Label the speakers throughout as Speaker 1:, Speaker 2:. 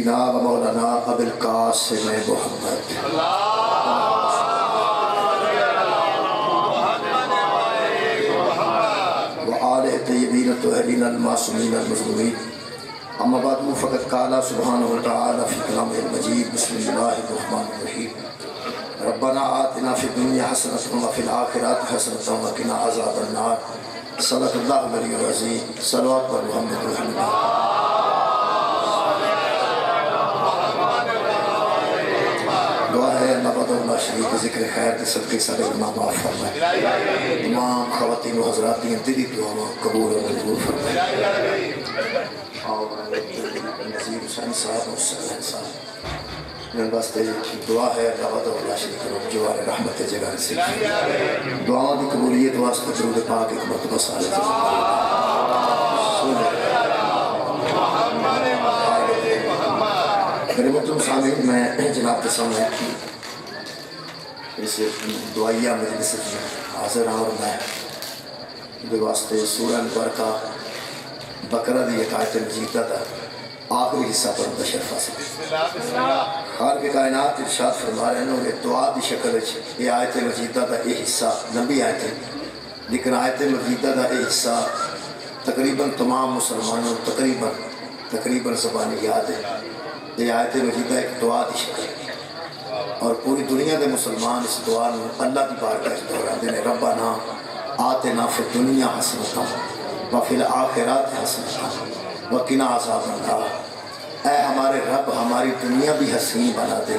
Speaker 1: سیدنا و مولانا ابو القاسم محمد وآلہ طیبین الطاہرین المعصومین المظلومین. اما بعد فقد قال سبحانہ وتعالی فی کلامہ المجید. بسم اللہ الرحمن الرحیم. ربنا آتنا فی الدنیا حسنۃ وفی الآخرۃ حسنۃ وقنا عذاب النار. صدق اللہ العلی العظیم. صلوات بر محمد رسول اللہ. دعا ہے اللہ بد اللہ شریف ذکر خیر کے صدقے سارے گناہ معاف فرمائے. تمام خواتین و حضرات کی دلی دعا قبول و منظور فرمائے. نذیر حسین صاحب اور سلمان صاحب میرے واسطے دعا ہے اللہ بد اللہ شریف کو جوار رحمت جگہ نصیب فرمائے. دعاؤں کی قبولیت واسطے درود پاک ایک مرتبہ صالح میرے محترم سامعین. میں جناب کے سامنے اس دعائیہ مجلس میں حاضر ہوں اور میں دے واسطے سورہ مبارکہ بقرہ دی ایک آیت مجیدہ دا آخری حصہ پر بشرف حاصل. خالق کائنات ارشاد فرما رہے ہیں اور دعا دی شکل یہ آیت مجیدہ دا یہ حصہ لمبی آیت ہے لیکن آیت مجیدہ دا یہ حصہ تقریباً تمام مسلمانوں تقریباً زبانی یاد ہے. یہ آیت مجیدہ ایک دعا دی شکل ہے اور پوری دنیا دے مسلمان اس دعا میں اللہ کی بارگاہ وچ دہراندے نے. ربنا آتنا فی الدنیا حسنۃ وفی الآخرۃ حسنۃ وقنا عذاب النار. اے ہمارے رب ہماری دنیا بھی حسین بنا دے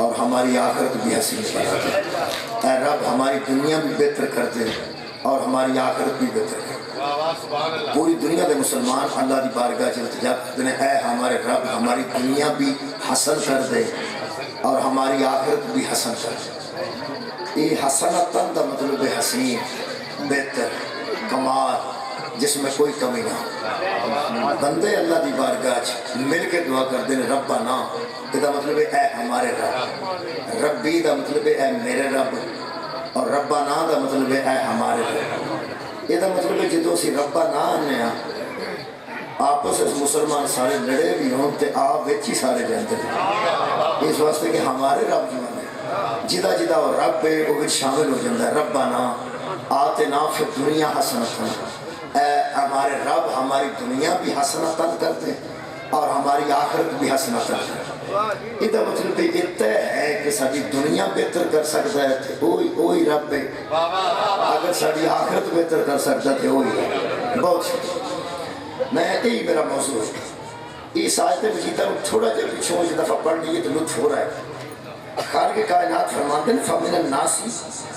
Speaker 1: اور ہماری آخرت بھی حسین بنا دے. اے رب ہماری دنیا بھی بہتر کر دے اور ہماری آخرت بھی بہتر کر دے. پوری دنیا کے مسلمان اللہ کی بارگاہ چ التجا کرتے ہیں اے ہمارے رب ہماری دنیا بھی حسن کر دے اور ہماری آخرت بھی حسن کر دے. یہ حسنتاً دا مطلب حسین بہتر کمال جس میں کوئی کمی نہ ہو. بندے اللہ کی بارگاہ مل کے دعا کرتے ہیں ربنا. یہ مطلب ہے اے ہمارے رب. ربی دا مطلب ہے اے میرے رب اور ربنا دا مطلب ہے اے ہمارے رب. یہ مطلب ہے جدو اسی ربا نہ آنے آپس مسلمان سارے لڑے بھی ہوں تو آپ ویچی سارے جانتے ہیں. اس واسطے کہ ہمارے رب جو ہیں جدہ جدہ وہ رب ہے وہ بھی شامل ہو جاتا ہے. ربنا آتنا فی الدنیا حسنۃ. اے ہمارے رب ہماری دنیا بھی حسنۃ کر دے اور ہماری آخرت بھی حسنۃ کر دے. یہ مطلب اتنا ہے کہ ساری دنیا بہتر کر سکتا ہے وہی رب ہے. اگر ساری آخرت بہتر کر سکتا ہے وہی ہے. بہت شکریہ. میں یہی میرا موضوع ہے. اس آیت مجیدہ کو تھوڑا جا پیچھے ایک دفعہ پڑھ لیے تو لطف ہو رہا ہے. خالق کائنات فرماتے ہیں فمن الناس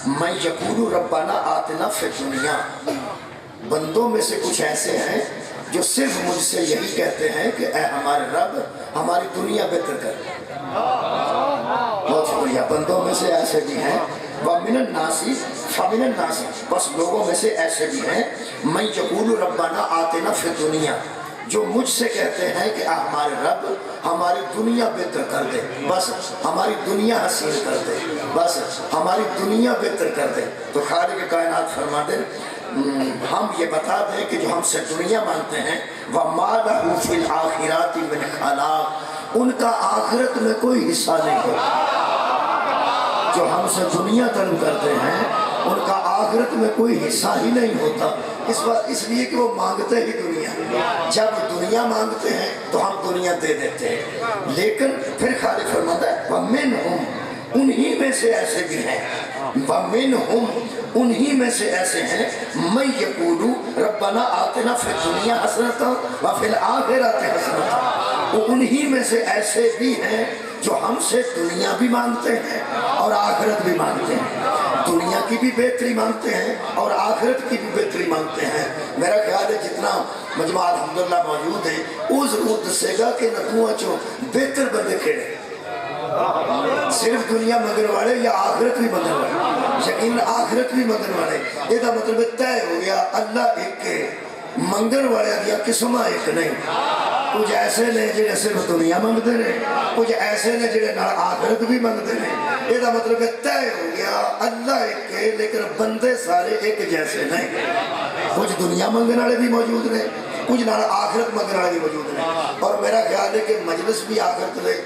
Speaker 1: من یقول ربنا آتنا فی الدنیا. بندوں میں سے کچھ ایسے ہیں جو صرف مجھ سے یہی کہتے ہیں کہ اے ہمارے رب ہماری دنیا بہتر کر. بہت شکریہ. بندوں میں سے ایسے بھی ہیں وَمِنَ النَّاسِ فَمِنَ النَّاسِ بس لوگوں میں سے ایسے بھی ہیں مَن یَقُولُ رَبَّنَا آتِنَا فِی الدُّنْیَا جو مجھ سے کہتے ہیں کہ ہمارے رب ہماری دنیا بہتر کر دے. بس ہماری دنیا حسین کر دے. بس ہماری دنیا بہتر کر دے. تو خالق کائنات فرما دے ہم یہ بتا دیں کہ جو ہم سے دنیا مانتے ہیں وَمَا لَهُ فِي الْآخِرَاتِ مِنْ خَلَاقٍ ان کا آخرت میں کوئی حصہ نہیں ہوتا. جو ہم سے دنیا طلب کرتے ہیں ان کا آخرت میں کوئی حصہ ہی نہیں ہوتا. اس لیے کہ وہ مانگتے ہی دنیا. جب دنیا مانگتے ہیں تو ہم دنیا دے دیتے ہیں. لیکن پھر خالق فرماتا ہے وَمِنْهُمْ انہی میں سے ایسے بھی ہیں وَمِنْهُمْ انہی میں سے ایسے ہیں مَن یَقُولُ رَبَّنَا آتِنَا فِی الدُّنْیَا حَسَنَةً وَفِی الْآخِرَةِ حَسَنَةً. وہ انہی میں سے ایسے بھی ہیں جو ہم سے دنیا بھی مانگتے ہیں اور آخرت بھی مانگتے ہیں. دنیا کی بھی بہتری مانگتے ہیں اور آخرت کی بھی بہتری مانگتے ہیں. میرا خیال ہے جتنا مجمع الحمدللہ موجود ہے وہ ضرور دسے گا کہ نتوہاں چوں بہتر بندے کھڑے صرف دنیا مگر والے یا آخرت بھی مگر والے. یقین آخرت بھی مگر والے. یہ مطلب طے ہو گیا اللہ ایک کے منگن والے دیا قسمہ ایک نہیں. کچھ ایسے نے جنہیں صرف دنیا منگتے ہیں کچھ ایسے نے جنہیں نہ آخرت بھی منگتے ہیں. یہ مطلب طے ہو گیا اللہ ایک کے لیکن بندے سارے ایک جیسے نہیں. کچھ دنیا منگنے والے بھی موجود ہیں کچھ نال آخرت منگنے والے بھی موجود ہیں، اور میرا خیال ہے کہ مجلس بھی آخرت دے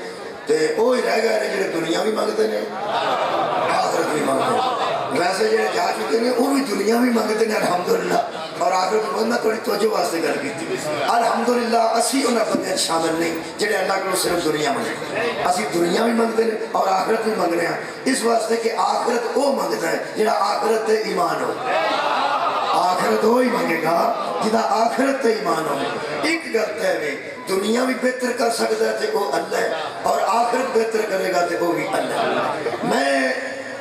Speaker 1: تے وہ ہی رہ گئے ہیں جڑے دنیا بھی منگتے ہیں آخرت بھی منگتے ہیں۔ ویسے جڑے جا چکے ہیں وہ بھی دنیا بھی منگتے ہیں الحمدللہ، اور آخرت بھی میں تھوڑی توجہ واسطے گل کی الحمدللہ اسی انہاں بندے شامل نہیں جڑے اللہ کو صرف دنیا منگے، اسی دنیا بھی منگتے ہیں اور آخرت بھی منگ رہے ہیں، اس واسطے کہ آخرت وہ منگتا ہے جڑا آخرت تے ایمان ہو، آخرت وہی منگے گا جہاں آخرت تے ایمان ہو۔ ایک کرتا ہے دنیا بھی بہتر کر سکتا ہے تے وہ اللہ ہے، اور آخرت بہتر کرے گا تے وہ بھی اللہ ہے۔ میں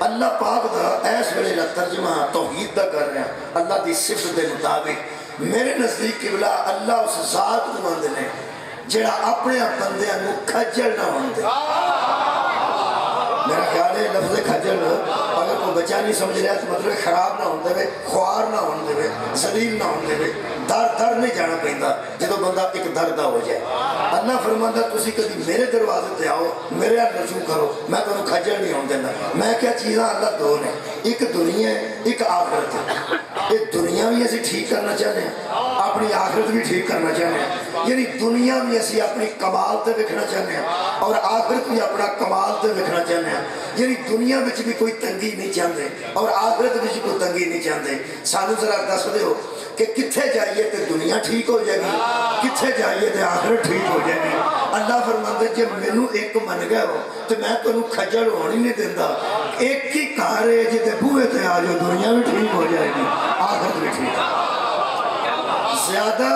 Speaker 1: اللہ پاک دا ایس ویلے دا ترجمہ توحید دا کر رہا ہوں، اللہ دی صفت دے مطابق میرے نزدیک قبلہ اللہ اس ذات کو مند نے جڑا اپنے بندیاں نو کھجل نہ ہوندے۔ میرا خیال ہے لفظ کھجل اگر کوئی بچہ نہیں سمجھ رہا تو مطلب خراب نہ ہوندے وے، خوار نہ ہوندے وے، ذلیل نہ ہوندے وے، در نہیں جانا پیندا جدو بندہ ایک دا ہو جائے۔ اللہ فرماندا تسی کبھی میرے دروازے تے آؤ، میرے ہاتھ رجوع کرو، میں تمہیں کھجل نہیں ہونے دینا۔ میں کیا چیزاں اللہ دو نے، ایک دنیا ہے ایک آخرت ہے۔ یہ دنیا بھی اسی ٹھیک کرنا چاہتے ہیں، اپنی آخرت بھی ٹھیک کرنا چاہتے ہیں، یعنی دنیا بھی اسی اپنی کمال تے وکھنا چاہتے ہیں اور آخرت بھی اپنا کمال تے وکھنا چاہتے ہیں، یعنی دنیا بچ بھی کوئی تنگی نہیں چاہتے اور آخرت بچ کوئی تنگی نہیں چاہتے۔ سانو ذرا دس دیو کہ کتھے جائیے تے دنیا ٹھیک ہو جائے گی، کتھے جائیے تے آخرت ٹھیک ہو جائے گی۔ اللہ فرماندے جب مینوں ایک من گئے ہو تو میں تمہیں کھجل ہونی نہیں دینا، ایک ہی کار ہے جتے بوئے تے آ جو دنیا بھی ٹھیک ہو جائے گی آخرت بھی ٹھیک ہے۔ زیادہ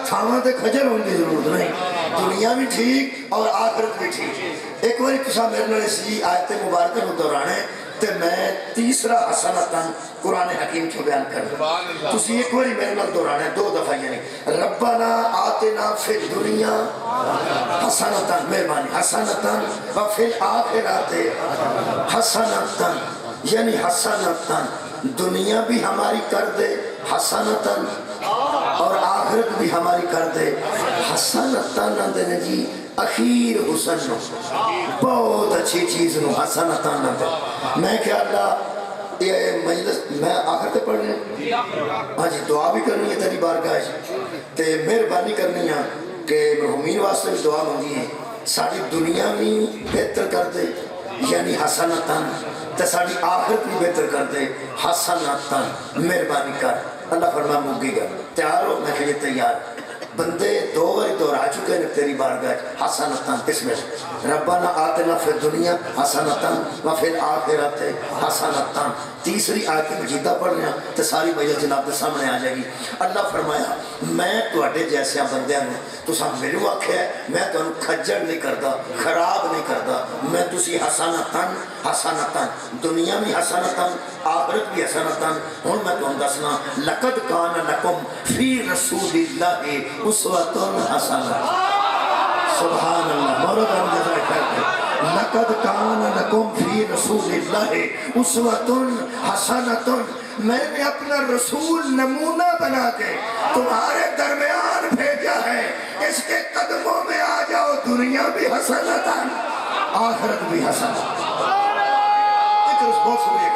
Speaker 1: تھاواں تے کھجل ہونے کی ضرورت نہیں، دنیا بھی ٹھیک اور آخرت بھی ٹھیک۔ ایک باری تسا میرے نال اسی آیت مبارکہ کو دہرانے تے میں تیسرا حسنتاً قرآن حکیم کو بیان کر دوں، تسی ایک باری میرے نال دہرانے دو دفعہ، یعنی ربنا آتنا فی الدنیا حسنتاً، مہربانی حسنتاً وفی الآخرات حسنتاً، یعنی حسنتاً دنیا بھی ہماری کر دے حسنتاً اور آخرت بھی ہماری کر دے حسنتاً نہ دینے جی اخیر حسن نو، بہت اچھی چیز نو حسنتاً نہ دے۔ میں کیا اللہ یہ مجلس میں آخر تے پڑھ رہے ہیں، ہاں جی دعا بھی کرنی ہے تیری بارگاہ تے مہربانی کرنی ہے کہ مرحومین واسطے بھی دعا مانگی ہے، ساری دنیا بھی بہتر کر دے یعنی حسنتاً تے ساری آخرت بھی بہتر کر دے حسنتاً، مہربانی کر۔ اللہ فرما مگی گا تیار ہو؟ میں کہ یہ تیار۔ بندے دو باری دہرا چکے ہیں تیری بارگاہ حسنتاً، اس میں ربنا آتنا فی الدنیا حسنتاً وفی الآخرات حسنتاً۔ تیسری آیت مجیدہ پڑھ رہے ہیں تو ساری مجلس جناب کے سامنے آ جائے گی۔ اللہ فرمایا میں تواڈے جیسے بندیاں نے تساں مینوں آکھیا ہے میں تانوں کھجل نہیں کردا، خراب نہیں کردا، میں تسی حسنتاً حسنتاً دنیا بھی حسنتاً آخرت بھی حسنتاً۔ ہن میں تانوں دسنا لقد کان لکم فی رسول اللہ اسوۃ حسنہ، سبحان اللہ، مولو کا جزائے خیر دے۔ لقد کان لکم فی رسول اللہ اسوۃ حسنۃ، میں نے اپنا رسول نمونہ بنا کے تمہارے درمیان بھیجا ہے، اس کے قدموں میں آ جاؤ، دنیا بھی حسنۃ آخرت بھی حسنۃ۔ بہت شکریہ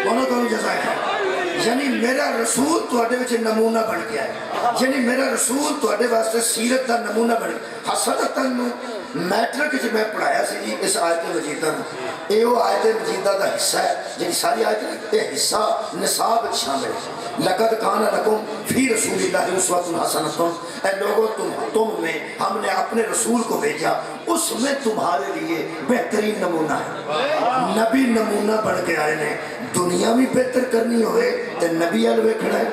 Speaker 1: دونوں جزائے خیر۔ یعنی میرا رسول تواڈے وچ نمونہ بن گیا ہے، یعنی میرا رسول تواڈے واسطے سیرت دا نمونہ بن گیا۔ حسنتاً نو میٹرک وچ میں پڑھایا سی جی اس آیت مجیدہ نو، یہ وہ آیت مجیدہ دا حصہ ہے جی ساری آیت یہ حصہ نصاب شامل ہے۔ لقد کان لکم فی رسول اللہ اسوۃ حسنۃ، اے لوگوں تم میں ہم نے اپنے رسول کو بھیجا، اس میں تمہارے لیے بہترین نمونہ ہے۔ نبی نمونہ بن کے آئے نے، دنیا بھی بہتر کرنی ہوئے تے نبی ال ویکھنا ہے،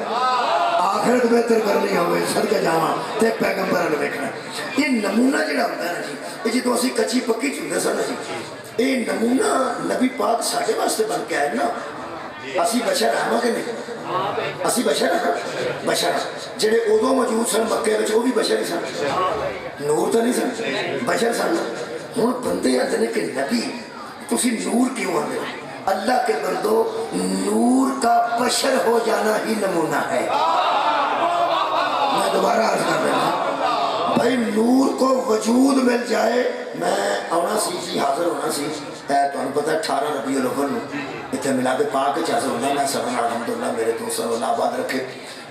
Speaker 1: آخرت بہتر کرنی ہوئے صدقہ جاواں تے پیغمبر ال ویکھنا ہے۔ یہ نمونہ جڑا ہوتا ہے نا جی، یہ جدوں اسی کچی پکی چلتے سن جی، یہ نمونہ نبی پاک ساڈے واسطے بن کے آئے نا۔ اسی بشر ہاں کہ نہیں؟ اسی بشر ہاں، بشر جڑے ادو موجود سن مکے وچ وہ بھی بشر ہی سن، نور تو نہیں سن، بشر سن۔ ہن بندے آتے ہیں کہ نبی تسی نور کیوں آتے ہو؟ اللہ کے بندو نور کا بشر ہو جانا ہی نمونہ ہے۔ میں دوبارہ عرض کر رہا ہوں بھائی نور کو وجود مل جائے، میں آنا سی جی حاضر ہونا سی، تمہیں پتہ ہے 18 ربیع الاول اتنے میلاد پاک حاضر ہونا، میں سب الحمدللہ میرے دوست اللہ آباد رکھے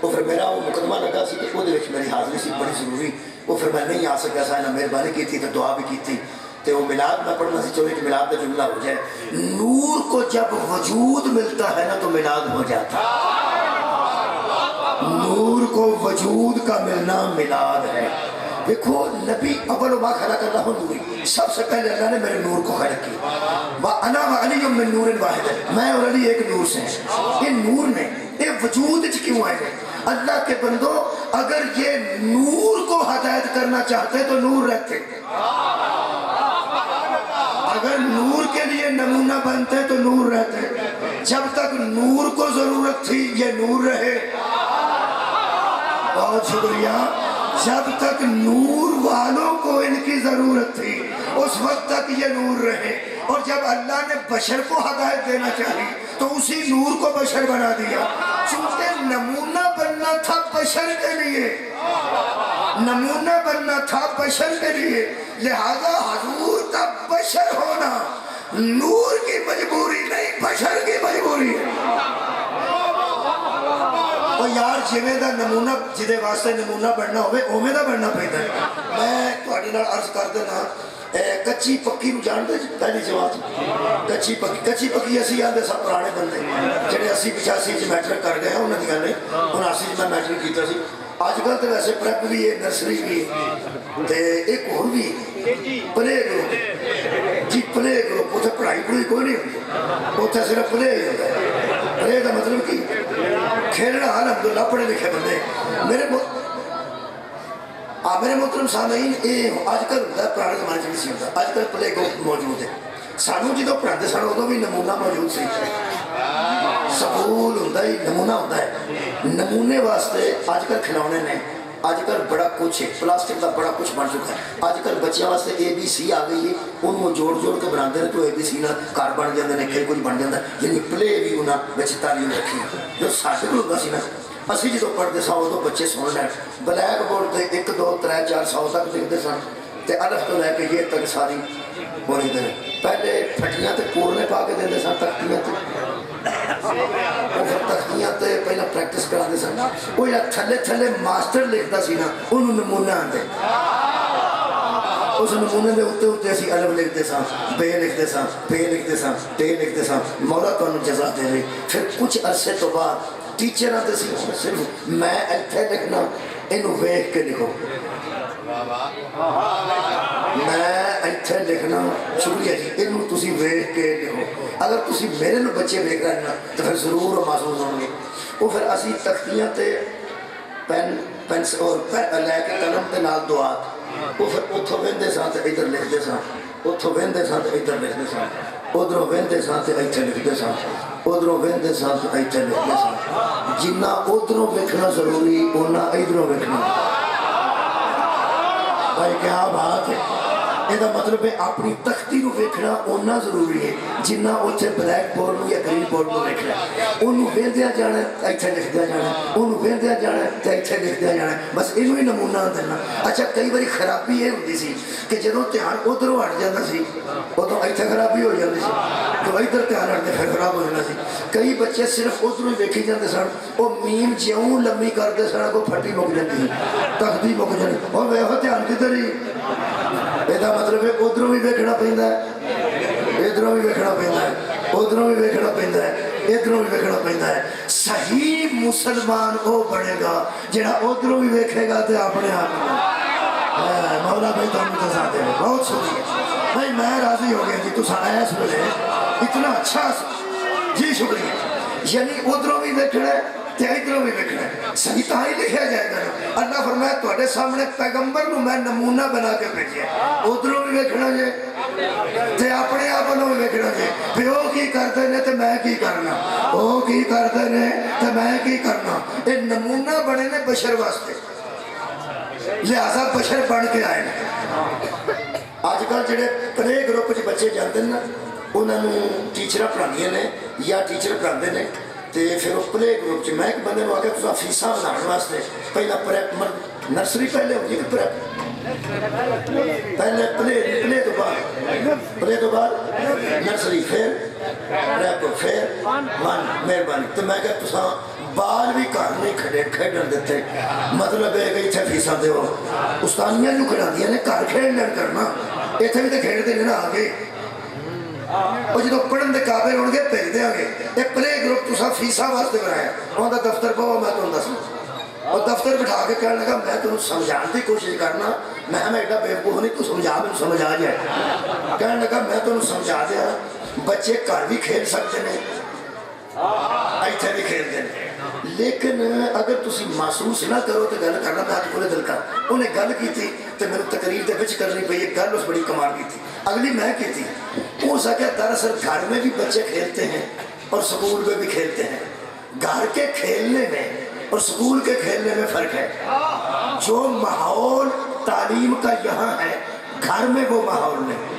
Speaker 1: وہ پھر میرا وہ مقدمہ لگا سی کہ وہ میری حاضری سی بڑی ضروری، وہ پھر میں نہیں آ سکیا سا، انہیں مہربانی کی تھی تو دعا بھی کی تھی، تو وہ میلاد میں پڑھنا سی، چلو ایک میلاد کا جملہ ہو جائے، نور کو جب وجود ملتا ہے نا تو میلاد ہو جاتا ہے، نور کو وجود کا ملنا میلاد ہے۔ دیکھو نبی اول ما خلق اللہ نوری، سب سے پہلے اللہ نے میرے نور کو خلق کی، وَأَنَا وَعَلِيٌّ مِّن نُورٍ وَاحِدٍ، میں اور علی ایک نور سے ہیں۔ یہ نور نے یہ وجود کیوں آئے ہیں؟ اللہ کے بندو اگر یہ نور کو ہدایت کرنا چاہتے تو نور رہتے، اگر نور کے لیے نمونہ بنتے تو نور رہتے، جب تک نور کو ضرورت تھی یہ نور رہے۔ بہت شکریہ۔ جب تک نور والوں کو ان کی ضرورت تھی اس وقت تک یہ نور رہے، اور جب اللہ نے بشر کو ہدایت دینا چاہی تو اسی نور کو بشر بنا دیا، چونکہ نمونہ بننا تھا بشر کے لیے، نمونہ بننا تھا بشر کے لیے، لہذا حضور کا بشر ہونا نور کی مجبوری نہیں، بشر کی مجبوری ہے۔ اور یار جویں دا نمونہ جدے واسطے نمونہ بننا ہوئے اوویں دا بننا پیندا ہے۔ میں تہاڈے نال عرض کر دینا، کچی پکی نو جان دے پہلی جماعت، کچی پکی اسی آندے سب پرانے بندے جڑے 80-85 چ میٹرک کر گئے انہاں دی گل ہے، 79 چ میں میٹرک کیتا سی۔ اج کل تو ویسے پریپ بھی ہے، نرسری بھی ہے، تے ایک اور بھی پلے گروپ، جی پلے گروپ، اتنے پڑھائی پڑھائی کوئی نہیں ہوتی، اتنے صرف پلے ہی ہوتا ہے۔ پلے کا مطلب کی کھیلنا، الحمدللہ پڑھے لکھے بندے۔ میرے محترم سامعین، یہ اج کل ہوتا ہے، پرانے زمانے میں نہیں ہوتا، اج کل پلے گروپ موجود ہے۔ سانو جدو پڑھاتے سن ادو بھی نمونہ موجود سی، سکول ہوتا ہی نمونہ ہوتا ہے، نمونے واسطے اج کل کھلونے نے، اج کل بڑا کچھ ہے، پلاسٹک کا بڑا کچھ بن چکا ہے۔ اج کل بچوں واسطے ABC آ گئی ہے، انہوں جوڑ جوڑ کے بناتے ہیں تو ABC نہ گھر بن جاتے ہیں، کئی کچھ بن جاتا ہے، یعنی پلے بھی انہیں بچ تعلیم رکھی۔ جو ساڈے کول ہوتا سی نا، اسی جدو پڑھتے سا ادو بچے سن لین، بلیک بورڈ پہ 1 2 3 4 100 تک لکھتے سن، تے الف تو لے کے یہ تک ساری بولتے ہیں۔ پہلے پھٹیاں تے پورنے پا کے دے سن تختیاں تے، تختیاں تے پہلے پریکٹس کرا سن، وہ تھلے تھلے ماسٹر لکھتا سی نا انہوں نمونہ آتے، اس نمونے دے اتنے اتنے اسی الف لکھتے سن، بے لکھتے سن، پے لکھتے سن، ٹے لکھتے سن، مولا تمہیں جزا دے رہی۔ پھر کچھ عرصے تو بعد ٹیچر آتے سی صرف میں ایتھے لکھنا انہوں ویکھ کے لکھو، میں ایتھے لکھنا شکریہ جی انہوں تسی ویکھ کے لکھو، اگر تسی میرے نو بچے ویکھ رہے نا تو پھر ضرور محسوس ہوں گے۔ وہ پھر اسی تختیاں تے پین اور لے کے قلم تے نال دعات، وہ پھر اتھوں وہندے سان تے ادھر لکھتے سان، اتھوں وہندے سان تے ادھر لکھتے سان، ادھروں وہندے سان تے ایتھے لکھتے سان، ادھروں وہندے سان تے ایتھے لکھتے سان۔ جنہ ادھروں ویکھنا ضروری انہاں ادھروں ویکھنا۔ بھائی کیا بات ہے، یہ مطلب ہے اپنی تختی نو ویکھنا اونا ضروری ہے جنہ اتنے بلیک بورڈ نو یا گرین بورڈ نو ویکھنا، انہوں ویندیا جانا ایتھے لکھدیا جانا، انہوں ویندیا جانا تے ایتھے لکھدیا جانا، بس انہوں ہی نمونہ دینا۔ اچھا کئی باری خرابی یہ ہوتی سی کہ جدوں دھیان ادھروں ہٹ جاتا سی ادوں ایتھے خرابی ہو جاتی سی، تو ادھر دھیان ہٹتے پھر خراب ہو جانا سی۔ کئی بچے صرف ادھروں ہی ویکھی جاتے سن، وہ میم جیوں لمبی کرتے سن کو پھٹی مک جاتی تختی مک جاتی، اور ویسے دھیان کدھر ہی، یہ مطلب ہے ادھروں بھی ویکھنا پیندا ہے، ادھروں بھی ویکھنا پیندا ہے، ادھروں بھی ویکھنا پیندا ہے، ادھروں بھی ویکھنا پیندا ہے۔ صحیح مسلمان وہ بنے گا جہاں ادھروں بھی ویکھے گا تے اپنے آپ مولا بھائی تمہیں جزا دے۔ بہت شکریہ بھائی، میں راضی ہو گیا جی، تو ایس بولے اتنا اچھا جی شکریہ، یعنی ادھروں بھی ویکھنا ہے تے ادھروں بھی ویکھنا ہے، صحیح تاں ہی لکھیا جائے گا۔ اللہ فرمایا تواڈے سامنے پیغمبر نو میں نمونہ بنا کے بھیجیا، ادھروں بھی ویکھنا جے تے اپنے آپ نو بھی ویکھنا جے، بھی وہ کی کرتے نے تے میں کی کرنا، وہ کی کرتے نے تے میں کی کرنا۔ یہ نمونہ بنے نے بشر واسطے، لہذا بشر بن کے آئے ہیں۔ اج کل جڑے پلے گروپ چ بچے جاندے نا انہوں نے ٹیچر پڑھانیاں نے یا ٹیچر پڑھاندے نے، تے پھر وہ پلے گروپ چ میں ایک بندے کو آخیا تصا فیساں بنانے واسطے پہلا پریپ نرسری پہلے ہوتی ہے، پریپ پہلے پلے تو بعد پلے تو بعد نرسری پھر ریپو پھر ون مہربانی تو میں کہ تساں بال بھی گھر نہیں کھیڈن دیتے مطلب ہے کہ اتنے فیساں دے استانیاں جو کھڑاندیاں نے گھر کھیڈ لین کرنا اتنے بھی تو کھیڈتے نہیں نا آگے اور جدو پڑھن دے قابل ہون گے بھیج دیں گے ایک پلے گروپ تساں فیساں واسطے بنایا وہاں دا دفتر پاؤ میں تمہیں دسنا اور دفتر بٹھا کے کہنے لگا میں تمہیں سمجھان کی کوشش کرنا میں ایڈا بیوقوف نہیں تو سمجھا میں سمجھ آ جائے کہنے لگا میں تمہیں سمجھا دیا بچے گھر بھی کھیل سکتے ہیں ایتھے بھی کھیلتے ہیں لیکن اگر تسی محسوس نہ کرو تو گل کرنا میں آج پورے دل کر انہیں گل کی تھی تو میرے تقریر دے وچ کرنی پئی ایک گل اس بڑی کمال کی تھی اگلی میں کی تھی ہو سکے دراصل گھر میں بھی بچے کھیلتے ہیں اور سکول میں بھی کھیلتے ہیں گھر کے کھیلنے میں اور سکول کے کھیلنے میں فرق ہے جو ماحول تعلیم کا یہاں ہے گھر میں وہ ماحول نہیں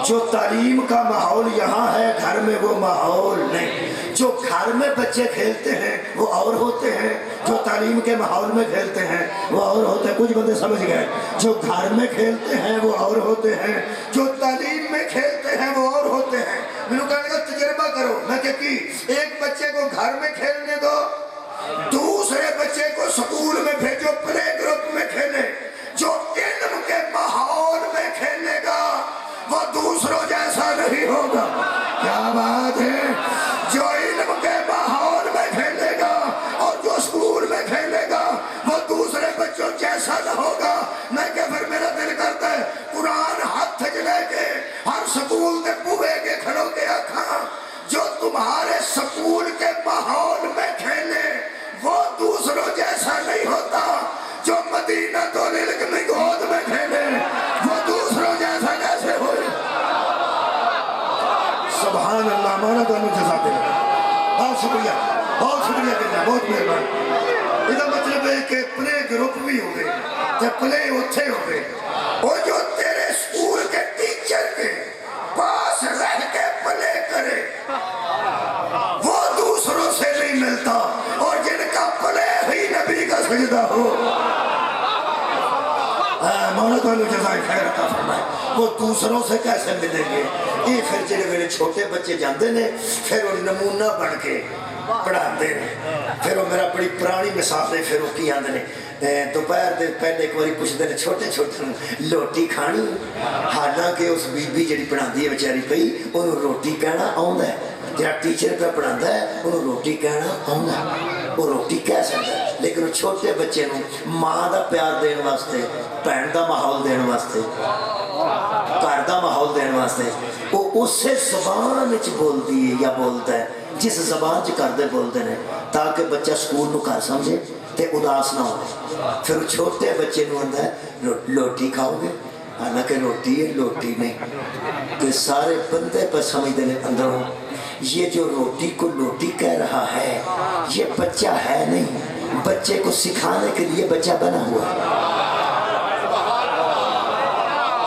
Speaker 1: جو تعلیم کا ماحول یہاں ہے گھر میں وہ ماحول نہیں جو گھر میں بچے کھیلتے ہیں وہ اور ہوتے ہیں جو تعلیم کے ماحول میں کھیلتے ہیں وہ اور ہوتے ہیں کچھ بندے سمجھ گئے جو گھر میں کھیلتے ہیں وہ اور ہوتے ہیں جو تعلیم میں کھیلتے ہیں وہ اور ہوتے ہیں میں نے کہا تجربہ کرو میں کہ ایک بچے کو گھر میں کھیلنے دو دوسرے بچے کو سکول میں بھیجو پلے گروپ میں کھیلے جو علم کے ماحول میں کھیلے گا وہ دوسروں جیسا نہیں ہوگا کیا بات ہے جو علم کے ماحول میں کھیلے گا اور جو سکول میں کھیلے گا وہ دوسرے بچوں جیسا نہ ہوگا میں کہ پھر میرا دل کرتا ہے قرآن ہاتھ لے کے ہر سکول کے بوئے کے کھڑوں کے آکھاں جو تمہارے سکول کے ماحول میں کھیلے وہ دوسروں جیسا نہیں ہوتا جو مدینہ تو للک میں گود میں کھیلے وہ دوسروں جیسا کیسے ہوئے سبحان اللہ مولا تو انہوں جزا دے بہت شکریہ کرنا بہت مہربان یہ مطلب ہے کہ پلے گروپ بھی ہوئے جب پلے اتھے ہوئے اور جو تیرے سکول کے ٹیچر کے پاس رہ کے پلے کرے وہ دوسروں سے نہیں ملتا اور جن کا پلے ہی نبی کا سجدہ ہو مولا تو اللہ جزائے خیر عطا فرمائے وہ دوسروں سے کیسے ملیں گے یہ پھر جنہیں میرے چھوٹے بچے جاندے نے پھر وہ نمونہ بن کے پڑھاندے نے پھر وہ میرا بڑی پرانی مثال ہے پھر وہ کی آندے نے دوپہر دے پہلے ایک باری پوچھ دے چھوٹے چھوٹے لوٹی کھانی حالانکہ اس بی بی جڑی پڑھاندی ہے بیچاری پئی انہوں روٹی کہنا آوندا ہے جہاں ٹیچر پہ پڑھاتا ہے انہوں روٹی کہنا آؤں وہ روٹی کہہ سکتا ہے لیکن وہ چھوٹے بچے نوں ماں دا پیار دین واسطے بہن دا ماحول دین واسطے گھر دا ماحول دین واسطے وہ اسے زبان وچ بولدی ہے یا بولتا ہے جس زبان چ کردے بولتے ہیں تاکہ بچہ سکول نو گھر سمجھے تے اداس نہ ہو پھر چھوٹے بچے نوں آندا ہے روٹی کھاؤ گے حالانکہ روٹی ہے لوٹی نہیں کہ سارے بندے پر سمجھتے ہیں اندروں یہ جو روٹی کو لوٹی کہہ رہا ہے یہ بچہ ہے نہیں بچے کو سکھانے کے لیے بچہ بنا ہوا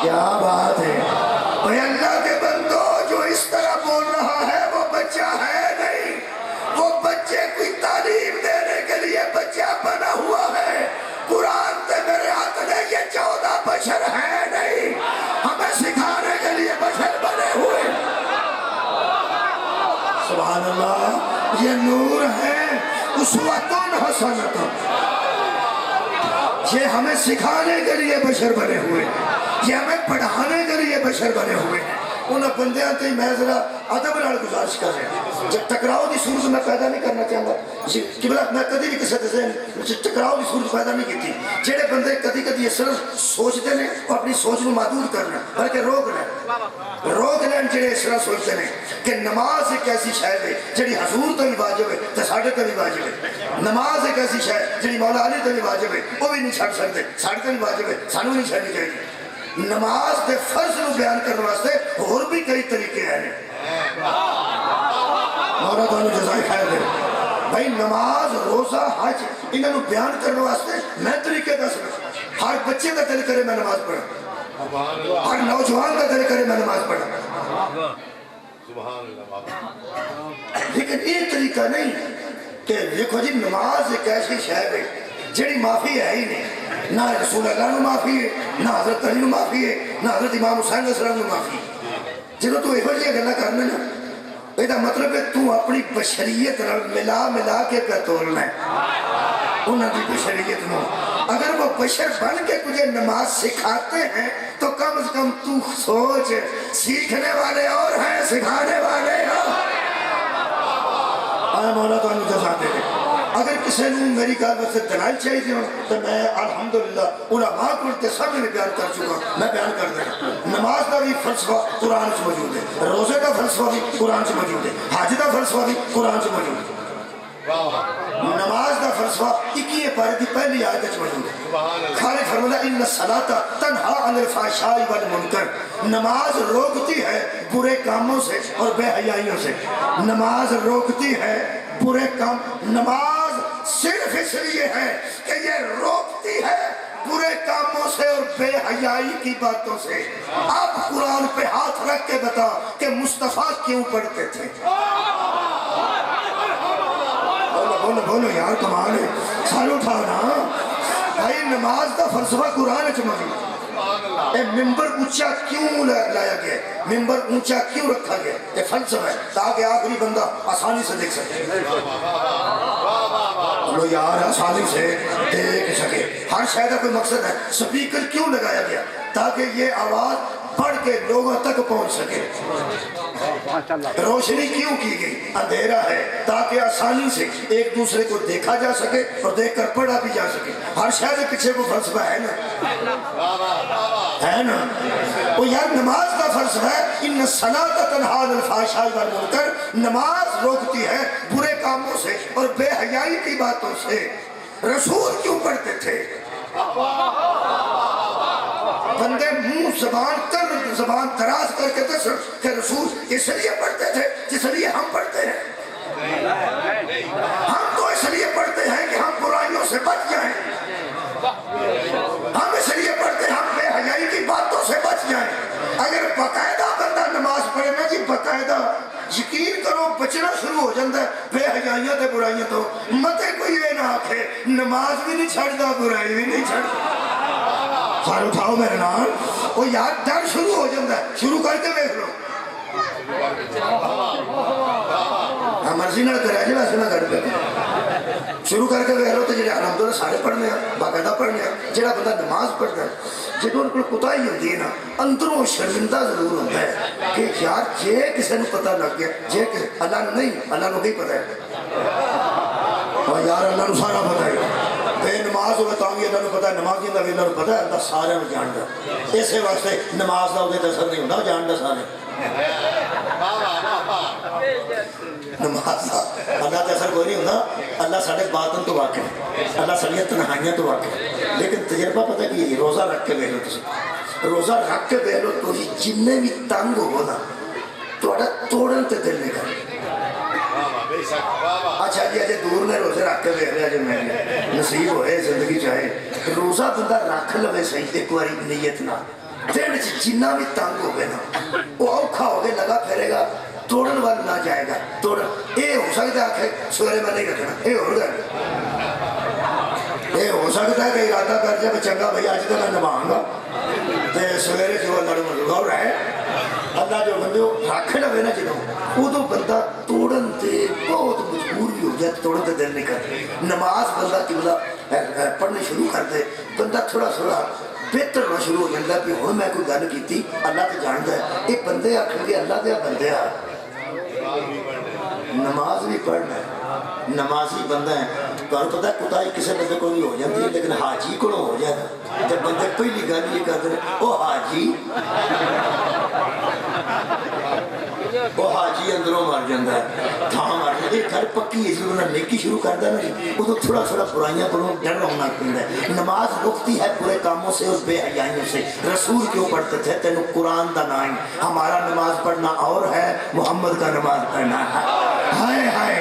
Speaker 1: کیا بات ہے اے اللہ کے بندو جو اس طرح بول رہا ہے وہ بچہ ہے نہیں وہ بچے کوئی تعلیم دینے کے لیے بچہ بنا ہوا ہے قرآن تے میرے ہاتھ نے یہ 14 بشر ہے نہیں ہمیں سکھانے کے لیے بشر بنے ہوئے سبحان اللہ یہ نور ہے اسوۃ حسنۃ یہ ہمیں سکھانے کے لیے بشر بنے ہوئے یہ ہمیں پڑھانے کے لیے بشر بنے ہوئے انہوں بندیاں تے میں ذرا ادب نال گزارش کر رہے ہیں جب ٹکراؤ دی صورت میں پیدا نہیں کرنا چاہتا قبلہ میں کدی بھی کسی ذہن ٹکراؤ دی صورت پیدا نہیں کی تھی جڑے بندے کدی کدی اس طرح سوچتے ہیں اور اپنی سوچ کو محدود کرنا بلکہ روک لیں جڑے اس طرح سوچتے ہیں کہ نماز ایک ایسی شاید ہے جڑی حضور تو بھی واجب ہے تو ساڑھے تو بھی واجب ہے نماز ایک ایسی شاید جڑی مولا علی تو بھی واجب ہے وہ بھی نہیں چھڑ سکتے ساڑھے تو بھی واجب ہے سانو نہیں چھڑنی چاہیے نماز دے فرض کو بیان کرنے واسطے اور بھی کئی طریقے ہیں مولا تعالیٰ جزائے خیر دے بھائی نماز روزہ حج انہوں بیان کرنے واسطے میں طریقے دس رہا ہر بچے کا دل کرے میں نماز پڑھا ہر نوجوان کا دل کرے میں نماز پڑھا لیکن یہ طریقہ نہیں کہ دیکھو جی نماز ایک ایسی شے ہے جڑی معافی ہے ہی نہیں نہ رسول اللہ نو معافی ہے، نہ حضرت علی نو معافی ہے، نہ حضرت امام حسین علیہ السلام نو معافی ہے۔ جب تو یہ جی گلا کرنا نا، یہ مطلب ہے تو اپنی بشریت ملا ملا کے پہ تولنا ہے انہوں کی بشریت نو۔ اگر وہ بشر بن کے تجھے نماز سکھاتے ہیں تو کم از کم تو سوچ، سیکھنے والے اور ہیں، سکھانے والے ہو۔ آیا مولا تو انہوں جزاتے ہیں۔ اگر کسی نے میری کہا سے دلائل چاہیے ہوں تو میں الحمدللہ علماء کو سب نے بیان کر چکا ہوں، میں بیان کر دیں۔ نماز کا بھی فلسفہ قرآن سے موجود ہے، روزے کا فلسفہ بھی قرآن سے موجود ہے، حج کا فلسفہ بھی قرآن سے موجود ہے۔ نماز کا فلسفہ 21 پارے کی پہلی آیت میں موجود ہے۔ خالق فرماتا ہے ان الصلاۃ تنہا عن الفحشاء والمنکر، نماز روکتی ہے برے کاموں سے اور بے حیائیوں سے۔ نماز روکتی ہے برے کام، نماز صرف اس لیے ہے کہ یہ روکتی ہے برے کاموں سے اور بے حیائی کی باتوں سے۔ اب قرآن پہ ہاتھ رکھ کے بتا کہ مصطفیٰ کیوں پڑھتے تھے؟ بولو بولو یار، کمال ہے، سال اٹھاؤ نا بھائی۔ نماز کا فلسفہ قرآن سے موجود ہے۔ ممبر اونچا کیوں لایا گیا، ممبر اونچا کیوں رکھا گیا؟ یہ فلسفہ ہے تاکہ آخری بندہ آسانی سے دیکھ سکے۔ بولو یار، آسانی سے دیکھ سکے۔ ہر شے کا کوئی مقصد ہے۔ سپیکر کیوں لگایا گیا؟ تاکہ یہ آواز پڑھ کے لوگوں تک پہنچ سکے۔ روشنی کیوں کی گئی؟ اندھیرا ہے تاکہ آسانی سے ایک دوسرے کو دیکھا جا سکے اور دیکھ کر پڑھا بھی جا سکے۔ ہر شے کے پیچھے وہ فلسفہ ہے نا، وہ یار نماز کا فلسفہ ہے ان الصلاۃ تنہا عن الفحشاء والمنکر، نماز روکتی ہے برے کاموں سے اور بے حیائی کی باتوں سے۔ رسول کیوں پڑھتے تھے؟ بندے منہ زبان دراز کر کے دس کہ رسول اس لیے پڑھتے تھے جس لیے ہم پڑھتے ہیں۔ ہم تو اس لیے پڑھتے ہیں کہ ہم برائیوں سے بچ جائیں، ہم اس لیے پڑھتے ہیں ہم بے حیائی کی باتوں سے بچ جائیں۔ اگر باقاعدہ بندہ نماز پڑھے نا جی، باقاعدہ یقین کرو بچنا شروع ہو جاتا ہے بے حیائیاں تے برائیاں تو۔ متے کوئی یہ نہ آکھے نماز بھی نہیں چھڑتا برائی بھی نہیں چھڑتا۔ سارے اٹھاؤ میرے نام، وہ یار ڈر شروع ہو جاتا ہے، شروع کر کے دیکھ لو۔ مرضی نہ کرے جی، ویسے نہ کر پہ شروع کر کے دیکھ لو تو جڑے الحمدللہ سارے پڑھنے ہیں، باقاعدہ پڑھنے ہیں۔ جڑا بندہ نماز پڑھتا ہے جدوں ان کو کوتاہی ہوتی ہے نا، اندروں شرمندہ ضرور ہوتا ہے کہ یار جے کسی نے پتہ لگ گیا، جے اللہ نہیں، اللہ کو نہیں پتہ ہے، اور یار اللہ کو سارا پتہ ہے۔ بے نماز ہوئے تو بھی اللہ کو پتہ ہے، نمازی اللہ بھی اللہ کو پتہ ہے، اللہ سارے میں جانتا ہے۔ اسی واسطے نماز کا وہ اثر نہیں ہوتا، جانتا سارے۔ نماز کا اللہ کا اثر کوئی نہیں ہوتا، اللہ سارے باطن تو واقف ہے، اللہ ساری تنہائیاں تو واقف ہے۔ لیکن تجربہ پتہ کہ یہ روزہ رکھ کے بیٹھ لو، تسی روزہ رکھ کے بیٹھ لو تو جننے بھی تنگ ہو نا تھوڑا توڑن تے دل نہیں کرے۔ اچھا جی اجے دور نے روزے رکھ کے بیٹھ لیا جی، میں نصیب ہوئے زندگی چاہے روزہ بندہ رکھ لوے صحیح ایک باری نیت نہ دل جنہ بھی تنگ ہو گئے نا وہ اوکھا ہو گئے لگا پھرے گا، توڑن والا نہ جائے گا۔ توڑن یہ ہو سکتا ہے کہ سویرے میں نہیں رکھنا، یہ ہو گئے یہ ہو سکتا ہے کہ ارادہ کر جائے چنگا بھائی آج تک میں نبھاؤں گا تے سویرے جو اللہ نے غور ہے اللہ جو بندے رکھ لوے نا جنہوں ادو بندہ توڑن تے بہت مجبور بھی ہو جائے، توڑن تے دل نہیں کرتے۔ نماز بندہ کی بلا پڑھنے شروع کر دے بندہ تھوڑا تھوڑا بہتر ہونا شروع ہو جاتا ہے کہ ہوں میں کوئی گل کی اللہ تو جانتا ہے، یہ بندے آخر گے اللہ دیا بندے آ نماز بھی پڑھنا ہے، نمازی بندہ ہے۔ تو پتہ ہے کوتاہی کسی بندے کو بھی ہو جاتی ہے لیکن حاجی کو ہو جائے جب بندے پہلی گل یہ کرتے ہیں وہ حاجی اندروں مر جاتا ہے، تھاں مر جاتا ہے۔ گھر پکی ہے جب انہیں نیکی شروع کرتا ہے نا ادو تھوڑا تھوڑا برائیاں کو ڈر ہونا پڑتا ہے۔ نماز رکتی ہے برے کاموں سے اور بے حیائیوں سے۔ رسول کیوں پڑھتے تھے؟ تینوں قرآن کا نام، ہمارا نماز پڑھنا اور ہے، محمد کا نماز پڑھنا ہے۔ ہائے ہائے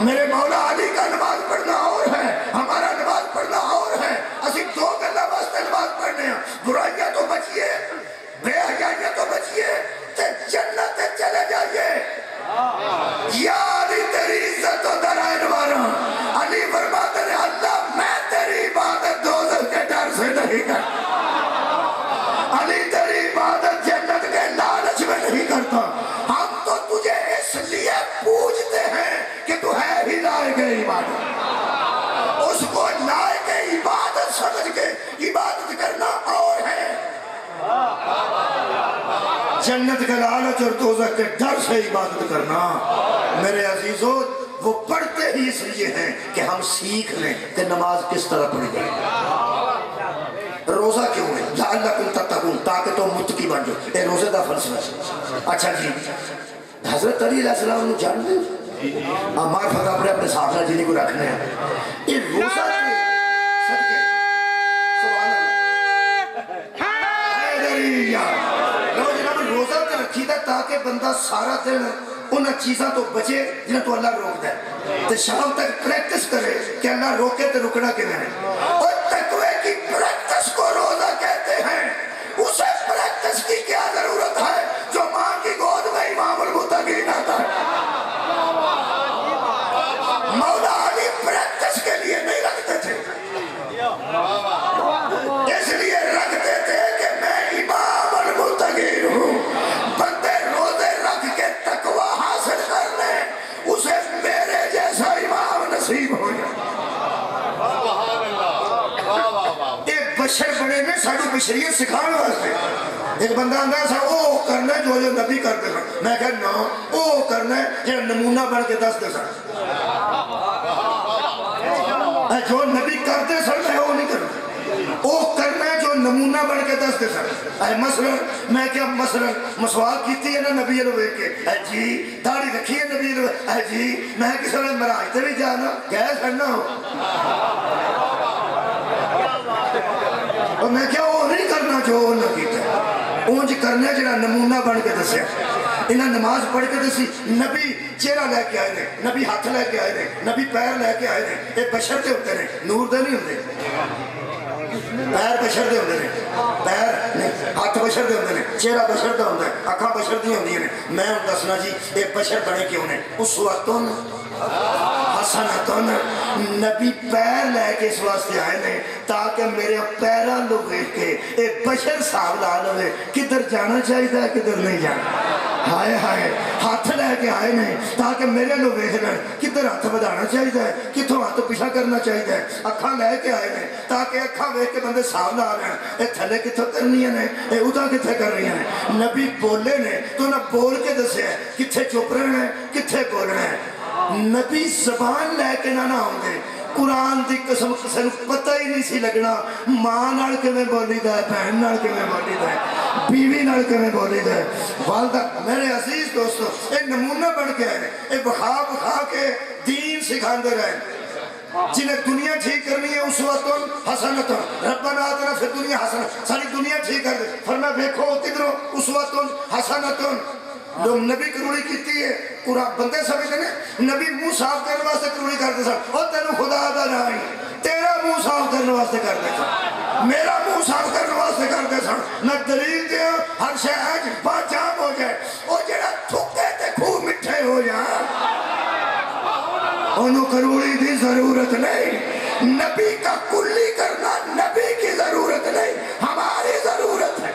Speaker 1: میرے مولا علی کا نماز پڑھنا اور ہے، ہمارا نماز پڑھنا اور ہے۔ اسی دو گلا واسطے نماز پڑھنے ہیں، برائیاں تو بچیے، بے حیائیاں تو بچیے، جنت چلے جائیے۔ یا علی تیری عزت و درائن والا علی فرماتے ہیں اللہ میں تیری عبادت دوزخ کے ڈر سے عبادت جنت کے لالچ میں نہیں کرتا، ہم تو تجھے اس لیے پوجتے ہیں کہ تو ہے ہی لائق عبادت، اس کو لائق عبادت سمجھ کے عبادت کرنا اور ہے۔ جنت کے لالچ اور دوزخ کے ڈر سے عبادت کرنا میرے عزیزو وہ پڑھتے ہی اس لیے ہیں کہ ہم سیکھ لیں کہ نماز کس طرح پڑھی جائے، روزہ کیوں ہے، لعلکم تتقون، تاکہ تو متقی بن جاؤ، اے روزے دا فلسفہ۔ اچھا جی، حضرت علی علیہ السلام نے جان دے ہمارے فتح اپنے اپنے ساتھ جنہیں کو رکھنے ہیں، یہ روزہ کے صدقے سبحان اللہ روزہ تے رکھی دا تاکہ بندہ سارا دن انہاں چیزاں تو بچے جنہیں تو اللہ روک دے، تو شام تک پریکٹس کرے کہ اللہ روکے تو رکنا کے میں اور تقوی کی پریکٹس کو روزہ کہتے ہیں۔ اسے پریکٹس کی کیا ضرورت ہے جو ماں کی گود میں امام المتقین آتا ہے؟ مولا علی پریکٹس کے لیے نہیں رکھتے تھے، اس لیے رکھتے تھے کہ میں امام المتقین ہوں، بندے روزے رکھ کے تقوی حاصل کر لیں، اسے میرے جیسا امام نصیب ہو جائے۔ ایک بشر بنے نے ساڑھی بشریت سکھانے واسطے، ایک بندہ اندر سا او کرنا ہے جو نبی کرتے سن، میں کہنا او کرنا ہے جو نمونہ بن کے دس دے سن، جو نبی کرتے سن میں وہ نہیں کرنا، او کرنا ہے جو نمونہ بن کے دس دے سن۔ مثلا میں کیا مثلا مسواک کیتی ہے نا نبی علیہ ویک کے، جی داڑھی رکھی ہے نبی علیہ، جی میں کسی نے مراج تے بھی جانا گئے سننا ہو، اور میں کیا وہ نہیں کرنا جو وہ نہ کیتا، اونج کرنا جنہا نمونہ بن کے دسیا۔ انہاں نماز پڑھ کے دسی، نبی چہرہ لے کے آئے نے، نبی ہاتھ لے کے آئے نے، نبی پیر لے کے آئے نے، یہ بشر دے ہوتے ہیں، نور دے نہیں ہوتے، پیر بشر دے ہوتے ہیں، پیر نہیں، ہاتھ بشر دے ہوتے ہیں، چہرہ بشر دے ہوتا ہے، اکھاں بشر دی ہوندی ہیں۔ میں ہوں دسنا جی یہ بشر بنے کیوں نے، اسوۃ حسنۃ، نبی پیر لے کے اس واسطے آئے نے تاکہ میرے پیراں لو ویکھ کے ایک بشر صاحب لا لوے کدھر جانا چاہیے کدھر نہیں جانا، ہائے ہائے ہاتھ لے کے آئے نے تاکہ میرے لو ویکھ لیں کدھر ہاتھ بڑھانا چاہیے کتوں ہاتھ پیچھا کرنا چاہیے، اکھاں لے کے آئے نے تاکہ اکھاں ویکھ کے بندے صاحب لا لیں اے تھلے کتوں کرنی ہیں اے ادا کتھے کر رہی ہیں۔ نبی بولے نے تو نہ بول کے دسے کتھے چپ رہنا ہے کتھے بولنا ہے، نبی زبان لے کے نہ ہوں گے، قرآن دی قسم کسی نے پتہ ہی نہیں سی لگنا ماں نال کیویں بولی دا ہے، بہن نال کیویں بولی دا ہے، بیوی نال کیویں بولی دا ہے، والدہ۔ میرے عزیز دوستو اے نمونہ بن کے آئے اے بخا بخا کے دین سکھاندے رہے، جنہیں دنیا ٹھیک کرنی ہے اسوۃ حسنۃ، ربنا آتنا فی الدنیا حسنۃ، ساری دنیا ٹھیک کر دے، فرمایا دیکھو کدھروں اسوۃ حسنۃ، لوگ نبی کروڑی کیتی ہے قرآن بندے سمجھتے ہیں نبی منہ صاف کرنے واسطے کروڑی کرتے سن، اور تینوں خدا دا نہیں تیرا منہ صاف کرنے واسطے کرتے سن، میرا منہ صاف کرنے واسطے کرتے سن، نہ دلیل دیا ہر شہر بات جام ہو جائے، اور جڑا تھکے تے خوب مٹھے ہو جائے انہوں کروڑی دی ضرورت نہیں، نبی کا کلی کرنا نبی کی ضرورت نہیں ہماری ضرورت ہے۔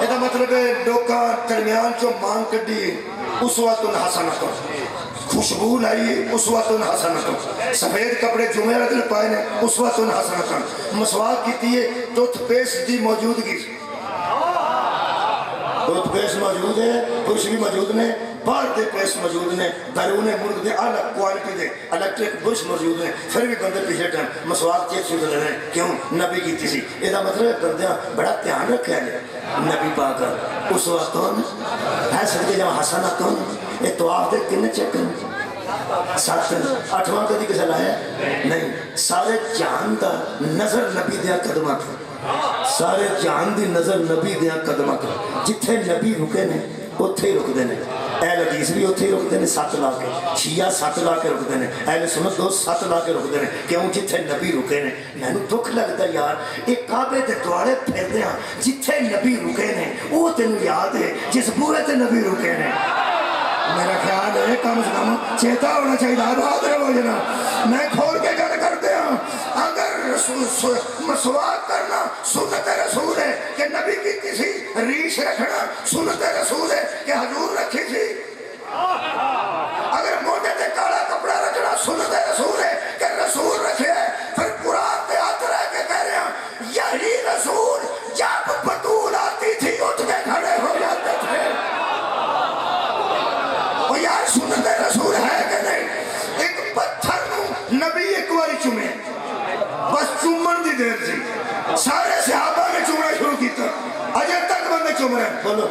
Speaker 1: یہ مطلب ہے لوکاں درمیان جو مانگ کڈی اسوۃ حسنۃ، خوشبو لائی اسوۃ حسنۃ، سفید کپڑے جمعہ دن پائے نے اسوۃ حسنۃ، مسواک کیتی ہے ٹوتھ پیسٹ دی موجودگی، ٹوتھ پیسٹ موجود ہے، برش بھی موجود نے، باہر دے پیسٹ موجود نے، بیرون ملک دے اعلیٰ کوالٹی دے الیکٹرک برش موجود ہیں، پھر بھی بندے پیچھے ٹائم مسواک چیک شروع کر رہے ہیں، کیوں نبی کیتی سی، یہ مطلب ہے بندیاں بڑا دھیان رکھا ہے نبی پاک اسوۃ ہے صدقے جب حسنۃ، یہ طواف دے کنے چیک کریں 7 8واں کدی کسے لایا نہیں، سارے جہان دا نظر نبی دیا قدمہ کو، سارے جہان دی نظر نبی دیا قدمہ کو، جتھے نبی رکے نے اتھے ہی رکھ دینے، اہل حدیث بھی اتھے ہی رکھ دینے 7 لا کے، شیعہ 7 لا کے رکھ دینے، اہل سنت 7 لا کے رکھ دینے، کیوں جتھے نبی رکے نے۔ میں نے دکھ لگتا یار ایک کعبے دے دوارے پھر دیا جتھے نبی رکے نے وہ تینوں یاد ہے جس بوئے تے نبی رکے نے، میرا خیال ہے کم سے کم چیتا ہونا چاہیے آباد رہو جنا۔ میں کھول کے گل کر دیا اگر مسواک کرنا سنت رسول ہے ٹھیک سے رکھنا سنت رسول ہے کہ حضور رکھی تھی. اگر موٹے تے کالا کپڑا رکھنا سنت رسول ہے کہ رسول رکھے. پھر قرآن پہ ہاتھ رہ کے کہہ رہے ہیں یہی رسول جب بطول آتی تھی اٹھ کے کھڑے ہو جاتے تھے. وہ یار سنت رسول ہے کہ نہیں؟ ایک پتھر نو نبی ایک باری چومے بس چومن دی دیر سی سارے صحابہ نے چومنا شروع کیتا اجے تک بندے چوم رہے ہیں. بولو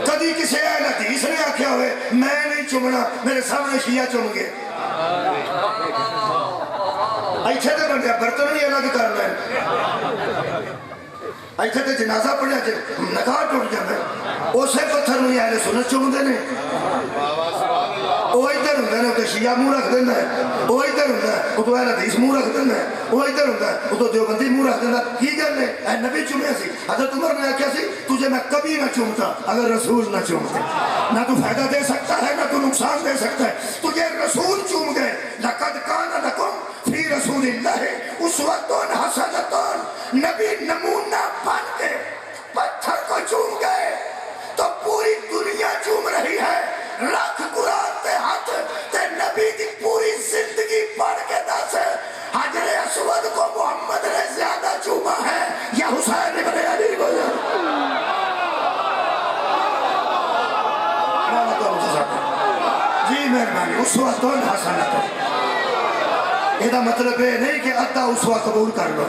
Speaker 1: کدی کسی اہل حدیث نے آکھیا ہوئے میں نہیں چومنا میرے سامنے شیعہ چوم گے؟ ایتھے تے بندے برتن نہیں الگ کرنا ہے. ایتھے تے جنازہ پڑھیا جے نکاح ٹوٹ جاندا ہے اسے پتھر نوں اہل سنت چومدے نے. وہ ادھر ہوندا ہے تے شیعہ منہ رکھ دیندا ہے. وہ ادھر ہوندا ہے او تو اہل حدیث منہ رکھ دیندا ہے. وہ ادھر ہوندا ہے او تو دیوبندی منہ رکھ دیندا. کی گل ہے اے نبی چومیا سی. حضرت عمر نے آکھیا سی تجھے میں کبھی نہ چومتا اگر رسول نہ چومتے. نہ تو فائدہ دے سکتا ہے نہ تو نقصان دے سکتا ہے. تجھے رسول چوم گئے. لقد کان لکم فی رسول اللہ اسوۃ حسنۃ. نبی نمونہ بن کے پتھر کو چوم گئے تو پوری دنیا چوم رہی ہے. رکھ قرآن تے ہاتھ تے نبی دی پوری زندگی پڑھ کے دس حجر اسود کو محمد نے زیادہ چوما ہے یا حسین ابن علی کو؟ جی مہربانی. اسوۃ حسنۃ یہ مطلب یہ نہیں کہ ادھا اسوہ قبول کر لو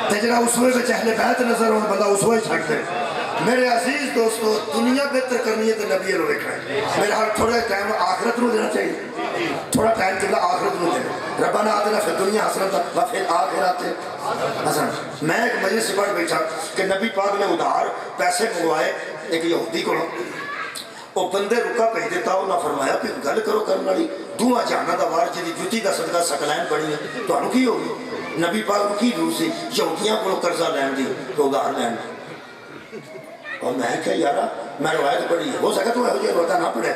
Speaker 1: تے جڑا اسوے وچ اہل بیت نظر ہون بندہ اسوہ چھڈ دے. میرے عزیز دوستو دنیا بہتر کرنی ہے تو نبی رو ویکھنا ہے. میرے حال تھوڑا ٹائم آخرت نو دینا چاہیے. تھوڑا ٹائم قبلہ آخرت نو دینا. ربنا آتنا فی الدنیا حسنۃ وفی الآخرۃ حسنۃ. میں ایک مجلس سے پڑھ بیٹھا کہ نبی پاک نے ادھار پیسے منگوائے ایک یہودی کو. وہ بندے رکا بھیج دیتا انہاں فرمایا کہ گل کرو کرنے والی دعا جہانا دا وار جی جتی دا صدقہ سکلین بڑی ہے تانوں کی ہوگی؟ نبی پاک کو کی ضرورت سی یہودیاں کو قرضہ لین دی تو ادھار لین دی. اور میں کہا یارا میں روایت پڑھی ہے ہو سکتا تو ہو جائے روایتہ نہ پڑھے.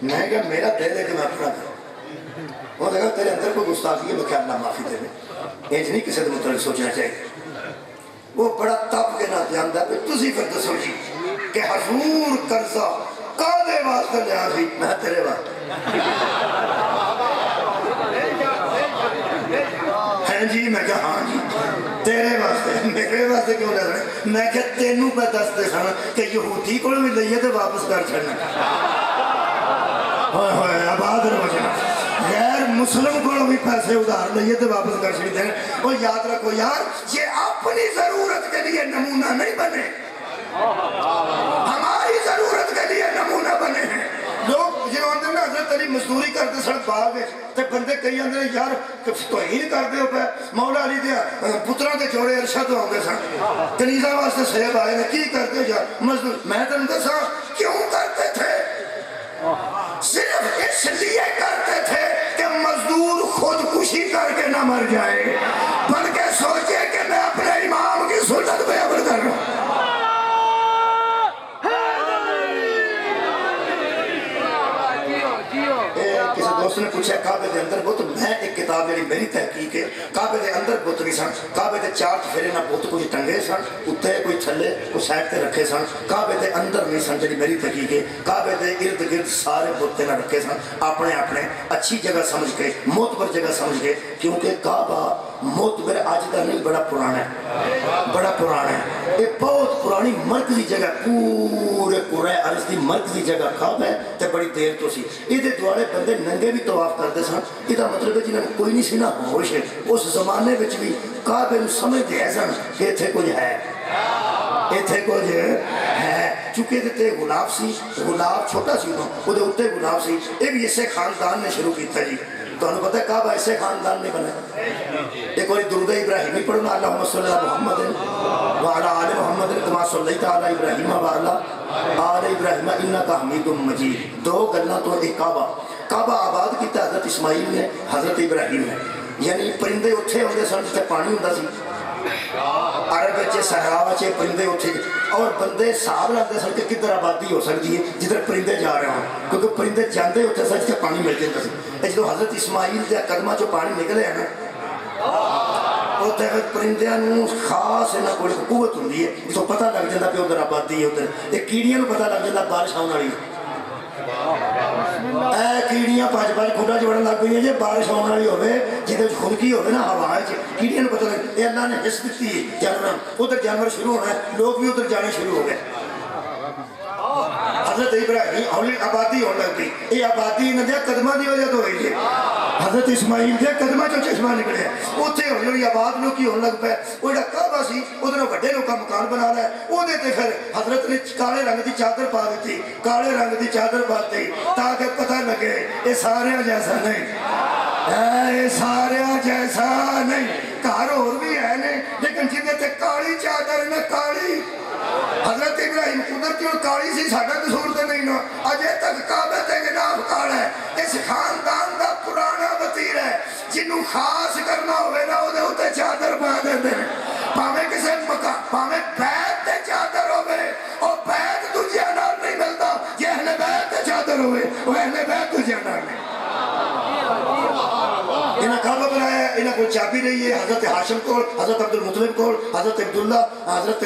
Speaker 1: میں کہا میرا دل ہے کہ میں پڑھا کروں. وہ دیکھا تیرے اندر کوئی گستاخی ہے بخیر اللہ معافی دے میں ایج نہیں کسی دے متعلق سوچنا چاہیے. وہ بڑا تپ کے نہ جاندہ ہے تسی پھر دسو جی کہ حضور قرضہ کادے واسطے لیا سی؟ میں تیرے واسطے. ہیں جی میں کہا ہاں جی تیرے واسطے. میرے واسطے کیوں لے رہے؟ میں کہا تینوں پہ دستے سن کہ یہودی کو بھی لئیے تو واپس کر چھڑنا. ہوئے ہوئے آباد رہو جنا غیر مسلم کو بھی پیسے ادھار لئیے تو واپس کر چھڑی دیں. اور یاد رکھو یار یہ اپنی ضرورت کے لیے نمونہ نہیں بنے ہماری ضرورت کے لیے نمونہ بنے ہیں. لوگ جنہوں اندر میں حضرت علی مزدوری کرتے سڑک باغ ہے تے بندے کئی اندر یار توہین کرتے ہو پہ مولا علی دیا پتروں کے جوڑے ارشد ہوندے سن کنیزہ واسطے سیب آئے نے کی کرتے ہو یار مزدور. میں تو اندر سا کیوں کرتے تھے؟ صرف اس لیے کرتے تھے کہ مزدور خودکشی کر کے نہ مر جائے بلکہ سوچے کہ میں اپنے امام کی سنت پہ عمل کر رہا ہوں. کسی دوست نے پوچھا کعبے دے اندر بت. میں ایک کتاب میری میری تحقیق ہے کعبے دے اندر بت نہیں سن. کعبے دے چار چفیرے نہ بت کچھ ٹنگے سن اتنے کوئی تھلے کوئی سائڈ تے رکھے سن. کعبے دے اندر نہیں سن. جی میری تحقیق ہے کعبے دے ارد گرد سارے بت نہ رکھے سن اپنے اپنے اچھی جگہ سمجھ کے معتبر جگہ سمجھ کے. کیونکہ کعبہ معتبر آج کا نہیں بڑا پرانا ہے بڑا پرانا ہے. یہ بہت پرانی مرکزی جگہ پورے قرآن عرض دی مرکزی جگہ کعبہ ہے تے بڑی دیر تو سی. یہ دوارے بندے ننگے بھی طواف کرتے سن. یہ مطلب ہے جنہوں نے کوئی نہیں سی نہ ہوش ہے اس زمانے میں بھی کعبے نو سمجھتے ہیں سن کہ اتھے کچھ ہے اتھے کچھ ہے. چونکہ تے غلاف سی غلاف چھوٹا سی وہ اتنے غلاف سی. یہ بھی اسے خاندان نے شروع کیتا جی. تو انہوں پتہ ہے کعبہ اسے خاندان نے بنا. ایک اور درود ابراہیمی پڑھنا اللہم صلی اللہ محمد وعلا آل محمد کما صلیت علی ابراہیم وعلا آل ابراہیم انکا حمید مجید. دو گلنا تو ایک کعبہ کعبہ آباد کیتا حضرت اسماعیل نے حضرت ابراہیم نے. یعنی پرندے اتھے ہوندے سن جتے پانی ہوندہ سی عرب بچے صحرا بچے پرندے اتھے اور بندے صاحب لگتے سن کہ کدھر آبادی ہو سکتی ہے جدھر پرندے جا رہے ہوں کیونکہ پرندے جاندے اتھے سن جتے پانی مل جاتا سی. جدو حضرت اسماعیل دے قدمہ جو پانی نکلے ہیں نا اتنے پرندیاں خاص یہاں کو قوت ہوں تو پتہ لگ جاتا کہ ادھر آبادی ہے ادھر یہ کیڑیاں پتہ لگ جاتا بارش آنے والی اے کیڑیاں پانچ کھڈا چ بڑھن لگ پہ جی بارش آنے والی ہوے جہاں خنکی ہوے نا ہوا کیڑیاں پتہ لگ یہ اللہ نے حص دیتی ہے جانور ادھر جانور شروع ہونا ہے لوگ بھی ادھر جانے شروع ہو گئے حضرت ابراہیم ہولی آبادی ہونے لگ پئی یہ آبادی انہوں نے قدمہ کی وجہ تو ہوئی ہے حضرت اسماعیل کے قدمہ چو چشمہ نکلے اتنے ہولی ہولی آباد لوگ کی ہونے لگ پہ وہ جڑا کعبہ سی ادھر وڈے لوگ کا مکان بنا لیا وہ دیتے پھر حضرت نے کالے رنگ کی چادر پا دیتی کالے رنگ کی چادر پا دی تاکہ پتہ لگے یہ سارے جیسا نہیں یہ سارے جیسا نہیں گھر اور بھی ہے نہیں لیکن جنہیں تے کالی چادر نہ کالی حضرت ابراہیم قدرتی اور کالی سی ساڑھا قصور تے نہیں نو اجے تک کعبہ تے گناف کالا ہے اس خاندان دا پرانا وطیر ہے جنہوں خاص کرنا ہوئے نا وہ ہوتے چادر پا دیتے ہیں پاوے کسے مکان پاوے بیت تے چادر ہوئے اور بیت تجھے نال نہیں ملتا یہ اہل بیت تے چادر ہوئے وہ اہل بیت تجھے نال نہیں انہاں کعبہ بنایا ہے انہاں کو چابی رہی ہے حضرت ہاشم کو حضرت عبدالمطلب کو حضرت عبداللہ حضرت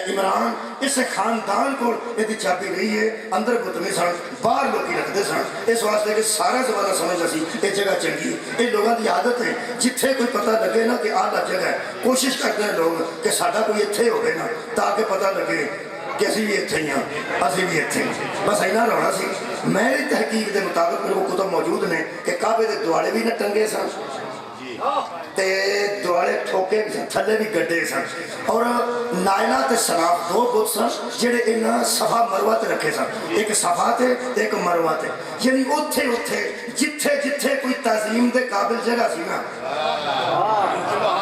Speaker 1: عمران اس خاندان کو یہ چابی رہی ہے اندر بتنے سن باہر لوگ رکھتے سن اس واسطے کہ سارا زمانہ سمجھا سی یہ جگہ چنگی یہ لوگوں کی عادت ہے جتھے کوئی پتہ لگے نا کہ آلہ جگہ ہے کوشش کرتے ہیں لوگ کہ ساڈا کوئی اتھے ہوگے نا تاکہ پتہ لگے کہ اسی بھی اتھے ہیں اسی بھی اتھے بس اینا رونا سی میری تحقیق دے مطابق میرے کو کتب موجود نے کہ کعبے دے دوالے بھی نہ ٹنگے سن تے دوالے ٹھوکے تھلے بھی گڈے سن اور نائلہ تے سراف دو بت سن جڑے انہاں صفا مروہ تے رکھے سن ایک صفا تے ایک مروہ تے یعنی اتھے اتھے جتھے جتھے کوئی تعظیم دے قابل جگہ سی نا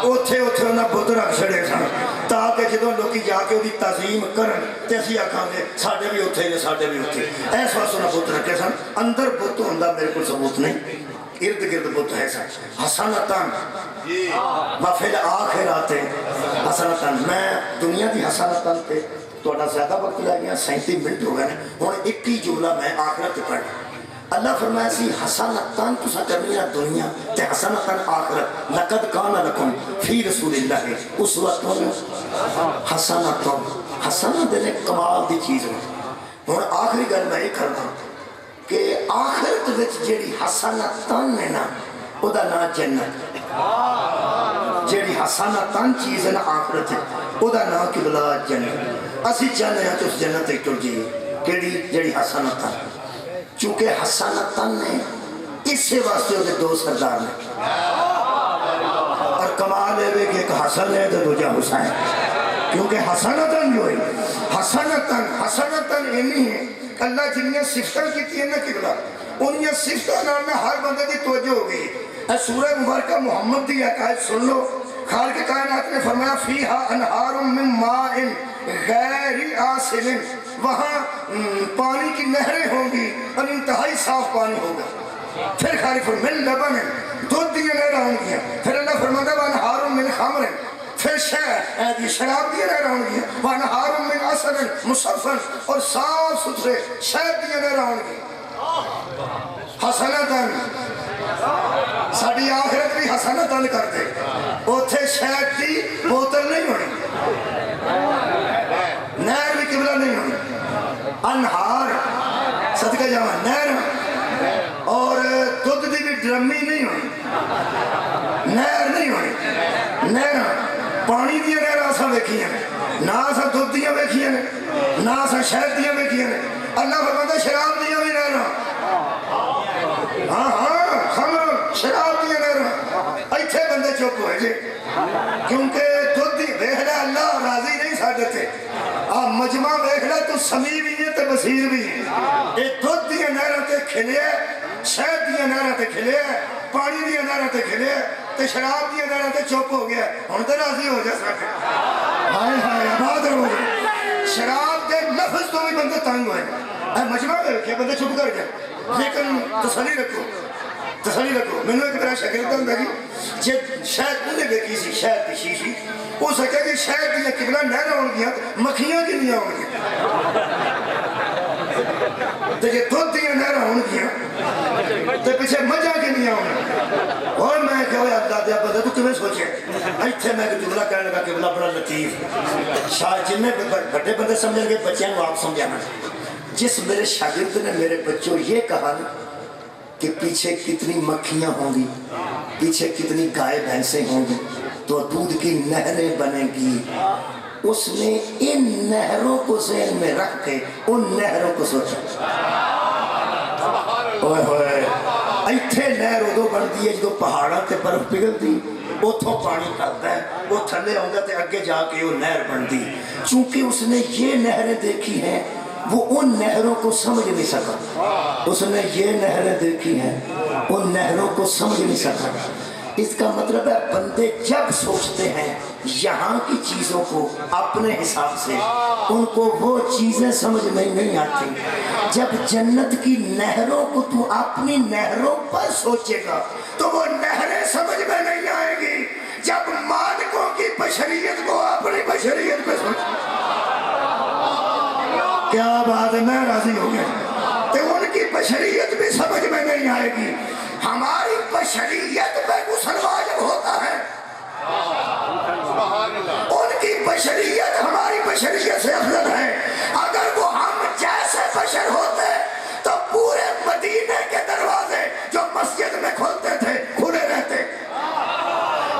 Speaker 1: اتھے اتھے انہاں بت رکھ چھڑے سن تاکہ جدوں لوکی جا کے وہ تعظیم کرن تے اسی آکھاں گے ساڈے بھی اتھے نے ساڈے بھی اتھے ایس واسطے انہاں بت رکھے سن اندر بت ہوندا میرے کو ثبوت نہیں ارد گرد بت ہے سن حسنتاً وفی الآخرات حسنتاً میں دنیا کی حسنتاً تے توڑا زیادہ وقت لے گیا 37 منٹ ہو گئے اور ایک ہی جملہ میں آخرت پڑھ اللہ فرمایا سی حسنتاً تسا کرنی ہے دنیا تے حسنتاً آخرت لقد کان لکم فی رسول اللہ اسوۃ حسنتاً حسنہ دینے کمال دی چیز ہے اور آخری گل میں یہ کرنا کہ آخرت وچ جیڑی حسنتاً ہے نا او دا نا جنت جیڑی حسنتاً چیز ہے نا آخرت ہے او دا نا قبلہ جنت اسی چاہنے ہیں تو اس جنت ایک ٹر جیے کیڑی جیڑی حسنتاً چونکہ حسنتاً نے اس سے واسطے ہوتے دو سردار نے اور کمال ہے کہ ایک حسن ہے تو دوجہ حسین کیونکہ حسنتاً جو ہے حسنتاً اینی ہے اللہ جنہیں صفتاں کی ہے نا قبلہ انہیں صفتاں نام ہر بندے کی توجہ ہو گئی اے سورہ مبارکہ محمد دی عقائد سن لو خالق کائنات نے فرمایا فیہا انہار من ماء غیر آسن وہاں پانی کی نہریں ہوں گی اور انتہائی صاف پانی ہوگا پھر خالق من لبن دودھ دیئے نہریں ہوں گی پھر اللہ فرماتا وانہار من خمر پھر شراب دیئے نہریں ہوں گی وانہار من عسل مصفن اور صاف ستھرے شہد دیئے نہریں ہوں گی حسنتاً ساڑھی آخرت بھی حسنتاً کر دے اتھے شہد دی بوتل نہیں ہونی نہر بھی قبلہ نہیں ہونی انہار صدقہ جامع نہر اور دودھ دی بھی ڈرمی نہیں ہونی نہر نہیں ہونی نہر پانی دیا نہر آسا دیکھی ہیں نہ آسا دودھ دیا دیکھی ہیں نہ آسا شہد دیا دیکھی ہیں اللہ فرماتا شراب دیا بھی نہر ہاں ہاں خمر شراب دیا نہر ایتھے بندے چپ ہوئے جی کیونکہ دودھ دی ویکھنا اللہ راضی نہیں ساڈے تے مجمع ویکھنا تو سمیع بھی ہے تے بصیر بھی ہے یہ دودھ دیا نہراں تے کھلے شہد دیا نہراں تے کھلے پانی دیا نہراں تے کھلے تے شراب دیا نہراں تے چپ ہو گیا ہن تے راضی ہو جا سکے ہائے ہائے آباد ہو گئے شراب دے لفظ تو بھی بندے تنگ ہوئے مجمع ویکھے بندے چپ کر گئے لیکن تسلی رکھو میں نے ایک طرح شکرتا ہوں گی جب شاید انہیں دیکھی سی شاید کی شیشی ہو سکے کہ شاید دیا قبلہ نہرہ ہوں گیا مکھیاں کی نہیں ہوں گیا تو یہ دودھ نہر ہون گیا تے پیچھے مجھا کے نہیں آؤں اور میں کہو اللہ دے دیا بندہ تو کیوں سوچے اتنے میں جملہ کہنے لگا کہ بڑا لطیف شاید جن بڑے بندے سمجھیں گے بچوں کو آپ سمجھانا جس میرے شاگرد نے میرے بچوں یہ کہا نا کہ پیچھے کتنی مکھیاں ہوں گی پیچھے کتنی گائے بھینسیں ہوں گی تو دودھ کی نہریں بنے گی اس نے ان نہروں کو ذہن میں رکھ کے ان نہروں کو سوچا اوئے ہوئے ایتھے نہر ادو بنتی ہے جدو پہاڑاں تے برف پگھلدی اتھوں پانی کرتا ہے وہ تھلے آتا تے اگے جا کے وہ نہر بنتی چونکہ اس نے یہ نہریں دیکھی ہیں وہ ان نہروں کو سمجھ نہیں سکا اس نے یہ نہریں دیکھی ہیں ان نہروں کو سمجھ نہیں سکا اس کا مطلب ہے بندے جب سوچتے ہیں یہاں کی چیزوں کو اپنے حساب سے ان کو وہ چیزیں سمجھ میں نہیں آتی جب جنت کی نہروں کو تو اپنی نہروں پر سوچے گا تو وہ نہریں سمجھ میں نہیں آئے گی جب مالکوں کی بشریت کو اپنی بشریت پہ سوچے کیا بات ہے میں راضی ہو گیا کہ ان کی بشریت بھی سمجھ میں نہیں آئے گی ہماری بشریت پہ غسل واجب ہوتا ہے ان کی بشریت ہماری بشریت سے افضل ہے اگر وہ ہم جیسے بشر ہوتے تو پورے مدینے کے دروازے جو مسجد میں کھولتے تھے کھلے رہتے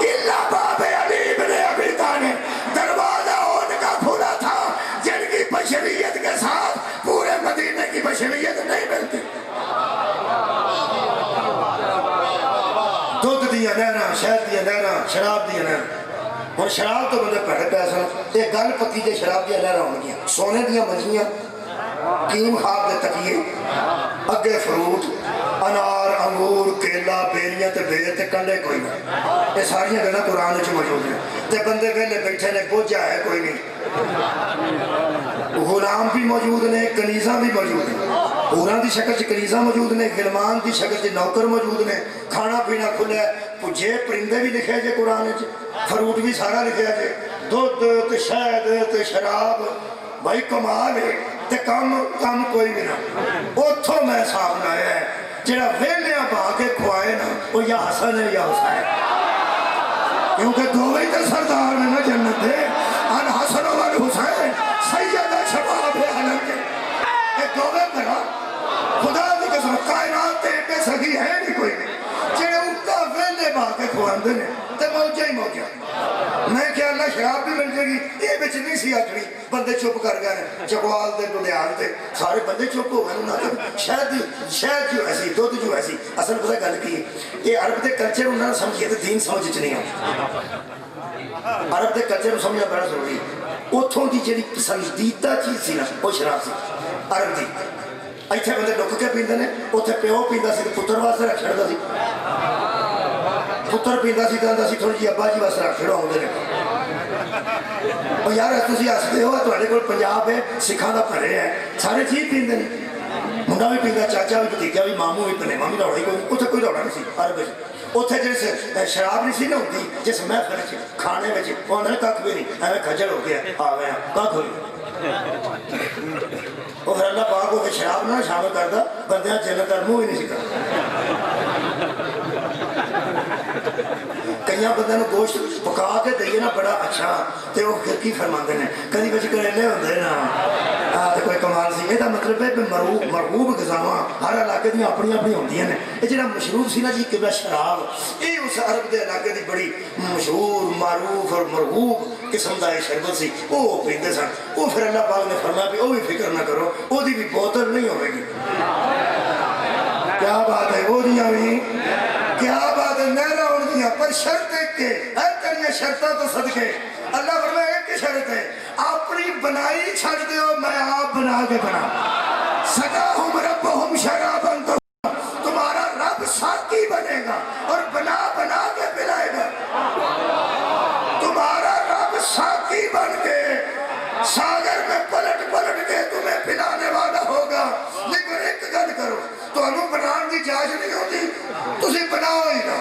Speaker 1: اللہ باب علی بن ابی طالب دروازہ ان کا کھلا تھا جن کی بشریت کے ساتھ پورے مدینے کی بشریت نہیں ملتی دودھ دیا نہرا شہد دیا نہرا شراب دیا نہرا اور شراب تو بندے پڑھ پیسہ ایک گل پکی جے شراب دیا نہرا ہو گیا سونے دیا منجیاں قیم خواب دے تکیے اگے فروٹ انار انگور کیلا بیریاں تے بیر تے کنڈے کوئی نہیں یہ ساری گلاں قرآن وچ موجود ہیں تے بندے ویلے بیٹھے نے بوجھا ہے کوئی نہیں غلام بھی موجود نے کنیزاں بھی موجود ہیں حوراں دی شکل چ کنیزاں موجود نے غلمان دی شکل چ نوکر موجود نے کھانا پینا کھلا ہے پجھے پرندے بھی لکھے جے قرآن وچ فروٹ بھی سارا لکھا جے دودھ تے شہد تے شراب بھائی کمال ہے تے کم کوئی بھی نہ اتھوں میں حساب لایا ہے جڑا ویلیاں با کے کھوائے نا وہ یا حسن ہے یا حسین کیونکہ دوویں تے سردار نے نا جنت دے الحسن والحسین سید شباب عالم کے ایک دوویں بنا خدا دی قسم کائنات تے ایک سگی ہے نہیں کوئی نہیں جڑے ان کا ویلے با کے کھواندے نے تے موجہ ہی موجہ میں کہ اللہ شراب بھی مل جائے گی یہ بچ نہیں سی آکڑی بندے چپ کر گئے چکوال دے ڈولیان دے سارے بندے چپ ہو گئے انہوں نے شاید جو ایسی دودھ جو ایسی اصل پتہ گل کی یہ عرب دے کلچر انہوں نے سمجھے تو دین سمجھ نہیں آتا عرب دے کلچر سمجھنا بڑا ضروری اتھوں دی جڑی پسندیدہ چیز سی نا وہ شراب سی عرب دی ایتھے بندے ڈک کے پیندے نے اتھے پیو پیندا سی پتر واسطے رکھ چھڑدا سی پتر پیندا سی کہندا سی تھوڑی جی ابا جی واسطے رکھ چھڑو آؤندے نے اور یار تسی ہسدے ہو تواڈے کول پنجاب ہے سکھاں دا بھرے ہے سارے چیز پیندے نے منڈا بھی پیندا چاچا بھی بھتیجا بھی ماموں بھی پنے مامی روڑی کوئی اتھے کوئی روڑا نہیں سی عرب وچ اتھے جیسے شراب نہیں سی نہ ہوتی جس محفل وچ کھانے وچ وہ نہیں کھ بھی نہیں ایویں کھجل ہو گیا آ گیا کھ ہوئی وہ پھر اللہ پاک کو شراب نہ شامل کرتا بندیاں جنت دا منہ ہی نہیں سی کرتا کئی بندے نے گوشت پکا کے دئیے نا بڑا اچھا تے وہ پھر کی فرماندے نے کدی بچ کریلے ہوندے نا تے کوئی کمال سی یہ مطلب ہے کہ مرغوب غذاواں ہر علاقے دیاں اپنی اپنی ہوندیاں نے یہ جڑا مشروب سی نا جی قبلہ شراب یہ اس عرب دے علاقے دی بڑی مشہور معروف اور مرغوب قسم دا شربت سی وہ پیندے سن وہ پھر اللہ پاک نے فرمایا بھی وہ بھی فکر نہ کرو وہ دی بھی بوتل نہیں ہوے گی کیا بات ہے وہ دیاں بھی کیا بات ہے نہرہ ان دیاں پر شرط ایک کے ہے تیریاں شرطہ تو صدقے اللہ فرمائے ایک شرط ہے اپنی بنائی چھڑ دیو میں آپ بنا کے بنا سقاہم ربہم شرابا تو تمہارا رب ساقی بنے گا اور بنا بنا کے پلائے گا تمہارا رب ساقی بن کے ساگر میں پلٹ پلٹ کے تمہیں پلانے والا ہوگا لیکن ایک گل کرو تو انہوں بنان دی جاج نہیں ہوتی تسی بناؤ ہی نا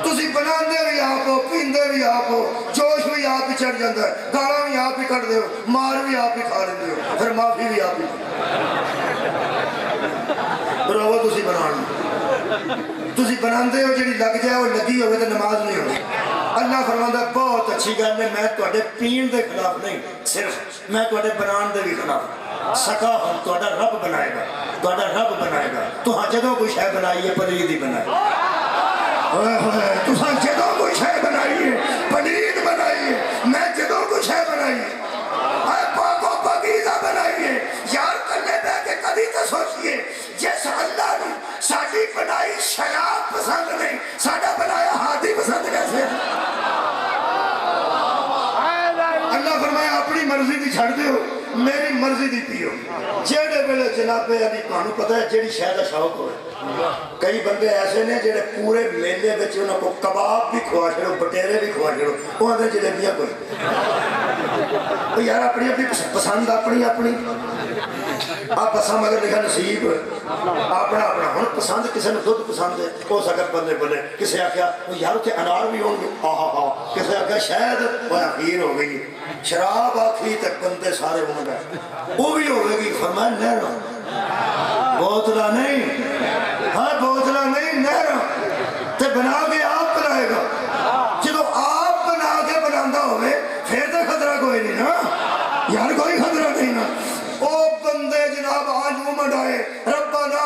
Speaker 1: تسی بناندے بھی آپ ہو پیندے بھی آپ ہو جوش بھی آپ ہی چڑھ جاندہ ہے گالا بھی آپ ہی کٹ دے ہو مار بھی آپ ہی کھا لیندے ہو پھر معافی بھی آپ ہی برابر تسی بنان تسی بناندے ہو جڑی لگ جائے وہ لگی ہوئے تو نماز نہیں ہوگی اللہ فرماندا بہت اچھی گل ہے میں تواڈے پین دے خلاف نہیں صرف میں تواڈے بنان دے بھی خلاف سکا ہوں تواڈا رب بنائے گا تواڈا رب بنائے گا تو ہاں جدوں کوئی شے بنائی ہے پلید ہی بنائی تساں جدوں کوئی شے بنائی ہے پلید بنائی ہے میں جدوں کوئی شے بنائی ہے پاکو پاکیزہ بنائی ہے یار کلے بے کے کبھی تو سوچئے جس اللہ نے ساڑی بنائی شراب پسند نہیں ساڑا بنایا ہاتھی پسند کیسے اللہ فرمایا اپنی مرضی دی چھڑ دے ہو میری مرضی دی پیو جیڑے بلے جناب یعنی کانو پتہ ہے جیڑی شاید شوق ہوئے کئی بندے ایسے نے جیڑے پورے میلے بچے انہوں کو کباب بھی کھوا چھڑو بٹیرے بھی کھوا چھڑو وہ اندر جلیبیاں کوئی یار اپنی اپنی پسند اپنی اپنی آپ پسند مگر لکھا نصیب اپنا اپنا ہن پسند کسی نے دودھ پسند ہے ہو سکت بندے بلے کسی آکھیا یار اتنے انار بھی ہوں گے کسی آکھیا شاید وہ اخیر ہو گئی شراب آخری تک بندے سارے ہوں گے وہ بھی ہوئے گی فرمایا نہر بوتلا نہیں ہاں بوتلا نہیں نہر تے بنا کے آپ بنائے گا جدو آپ بنا کے بناندہ ہوئے پھر تو خطرہ کوئی نہیں نا یار کوئی خطرہ نہیں نا او بندے جناب آج مڈائے ربنا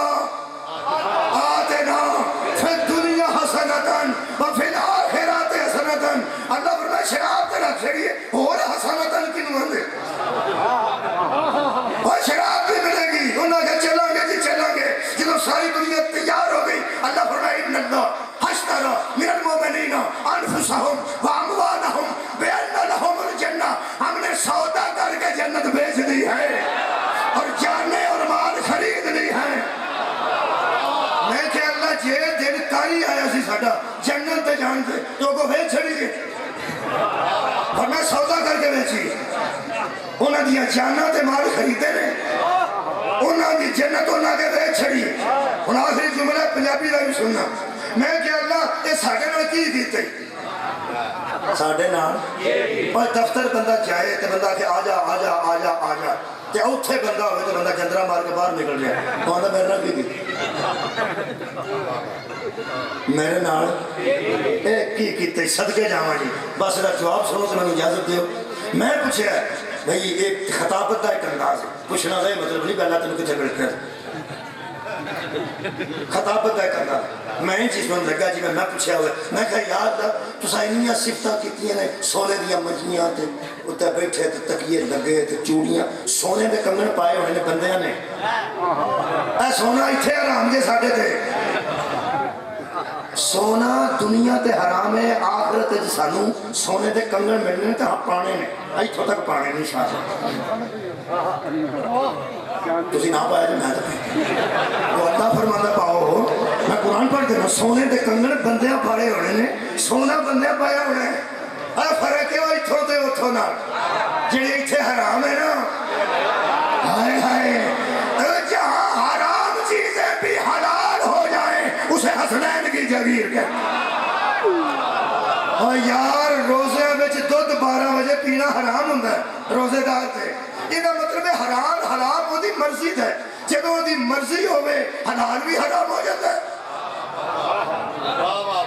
Speaker 1: آتنا فی الدنیا حسنتاً وفی الآخرات حسنتاً اللہ فرمائے شراب تے رکھ چھڑیے اور حسنتاً کی نماندے اور شراب بھی ملے گی انہوں نے چلیں گے جی چلیں گے جنہوں ساری دنیا تیار ہو گئی اللہ فرمائے ان اللہ حشترا من المومنین انفسہم واموالہم بین لہم الجنہ ہم نے سودا کر کے جنت بیچ دی ہے اور جانے اور مال خرید لی ہے میں کہ اللہ جے دن تاری آیا سی ساڑا جنت تے جان دے تو کو بیچ چھڑی گے اور میں سودا کر کے بیچی انہاں دیا جانا تے مال خریدے نے انہاں دی جنت انہاں کے بیچ چھڑی ان آخری جملہ پنجابی دا بھی سننا میں کہ اللہ یہ ساڑھے نال کی دیتے ساڑھے نال اور دفتر بندہ جائے تے بندہ کہ آجا آجا آجا آجا تے اوتھے بندہ ہوئے تے بندہ جندرہ مار کے باہر نکل جائے تو آدھا میرے نال کی میرے نال ایک کی صدقے جاواں جی بس ادا جواب سنو تو میں اجازت دیو میں پوچھے بھئی ایک خطابت دا ایک انداز ہے پوچھنا دے مطلب نہیں پہلا تنوں کتھے بیٹھ کر خطابت دا ایک انداز میں چیز میں لگا جی میں پوچھا ہوئے میں کہا یاد دا تو سائنیاں صفتہ کیتی ہیں سونے دیا مجھیاں تے اتنے بیٹھے تے تکیے لگے تے چوڑیاں سونے دے کنگن پائے ہونے نے بندیاں نے اے سونا اتھے حرام جے ساڑھے تھے سونا دنیا تے حرام ہے آخرت جی سانو سونے دے کنگن ملنے تے ہاں پانے نے ایتھوں تک پانے نہیں شاہ تسی نہ پایا جو میں تو اللہ فرمانا پاؤ ہو میں قرآن پڑھ دینا سونے دے کنگن بندیاں پارے ہونے نے سونا بندیاں پایا ہونے اے فرق ہے وہ ایتھوں تے اتھوں نہ جنہی ایتھے حرام ہے نا ہائے ہائے جہاں حرام چیزیں بھی حلال ہو جائیں اسے حسنین کی جگیر کہتے اور یار روزے بچ دودھ 12 بجے پینا حرام ہوندہ ہے روزے دار تھے یہ مطلب ہے حرام حرام وہ دی مرضی ہے جب وہ دی مرضی ہوئے حلال بھی حرام ہو جاتا ہے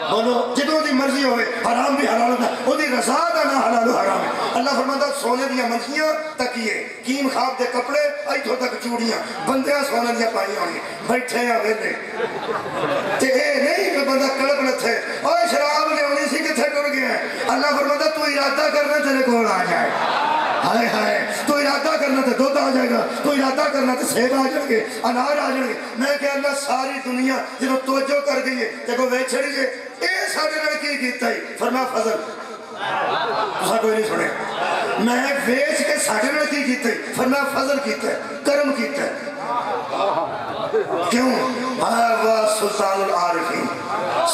Speaker 1: بولو جب وہ دی مرضی ہوئے حرام بھی حلال ہوتا ہے وہ دی رضا دا نہ حلال و حرام ہے اللہ فرماتا سونے دیا منچیاں تکیے کیم خواب دے کپڑے ایتھوں تک چوڑیاں بندیاں سونے دیا پائی ہونی بیٹھے ہیں ویلے تے اے نہیں کہ بندہ کڑپ لتھے اوہ شراب لے ہونی سی کتھے کر گئے ہیں اللہ فرماتا تو ارادہ کرنا تیرے کول آ جائے ہائے ہائے تو ارادہ کرنا تے دودھ آ جائے گا تو ارادہ کرنا تے سیب آ جائیں گے انار آ جائیں گے میں کہ اللہ ساری دنیا جنہوں توجہ کر گئی ہے دیکھو ویچ چھڑی گئے اے سارے لڑکی کیتا ہی فرما فضل تسا کوئی نہیں سنے میں ویچ کے سارے لڑکی کیتا ہی فرما فضل کیتا ہے کرم کیتا ہے کیوں وہ سلطان العارفین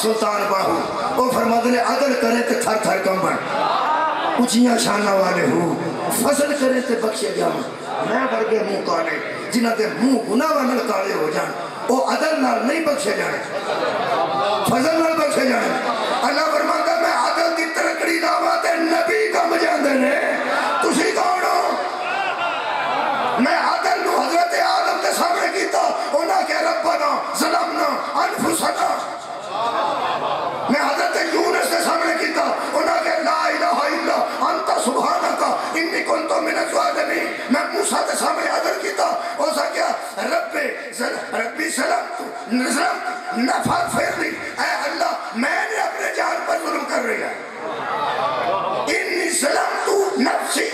Speaker 1: سلطان باہو وہ فرما دنے عدل کرے تے تھر تھر کم بن اچھیاں شانہ والے ہو فضل کرے تے بخشے جاؤں میں برگے منہ کالے جنہ تے منہ گناہ وانل کالے ہو جان وہ عدل نال نہیں بخشے جانے فضل نال بخشے جانے اللہ فرماتا میں عدل دی ترکڑی لاواتے نبی کا مجان دینے تسی کون ہو میں عدل نو حضرت آدم تے سامنے کیتا انہاں کہ ربنا ظلمنا انفسنا نہ فغفر لی، اے اللہ میں نے اپنے جان پر ظلم کر رہی ہے، انی ظلمت نفسی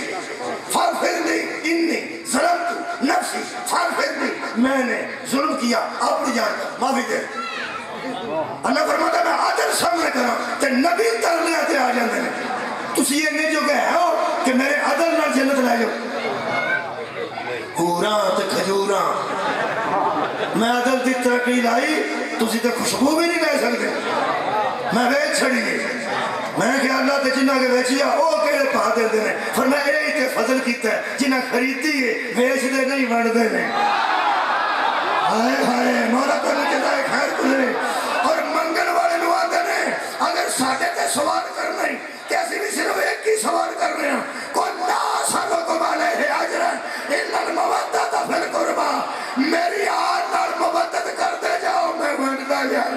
Speaker 1: فغفر لی، انی ظلمت نفسی فغفر لی، میں نے ظلم کیا اپنی جان پر معافی دے۔ اللہ فرماتا میں عادل سامنے کرا تے نبی ترلے آتے آ جاندے نے، تسی یہ نہیں جو کہ ہے ہو کہ میرے عدل نہ جنت لے جاؤ، حوراں تے کھجوراں میں عدل دی ترقی لائی، تسی تے خوشبو بھی نہیں لے سکتے، میں ویچ چھڑی گئی، میں کہ اللہ تے جنہ کے ویچیا او کہڑے پا دے دے نے، فرمایا اے تے فضل کیتا ہے جنہ خریدی ہے ویچ دے نہیں بڑھ دے نے، ہائے ہائے مولا کو جزائے خیر گزرے۔ اور منگل والے نو آتے نے اگر ساڈے تے سوال کرنا ہی کہ اسی بھی صرف ایک ہی سوال کر رہے ہیں، کوئی لا سالکم علیہ اجرن الا المودۃ فی القربی، میری آن نال مودت کرتے جاؤ میں ونڈدا جاؤں،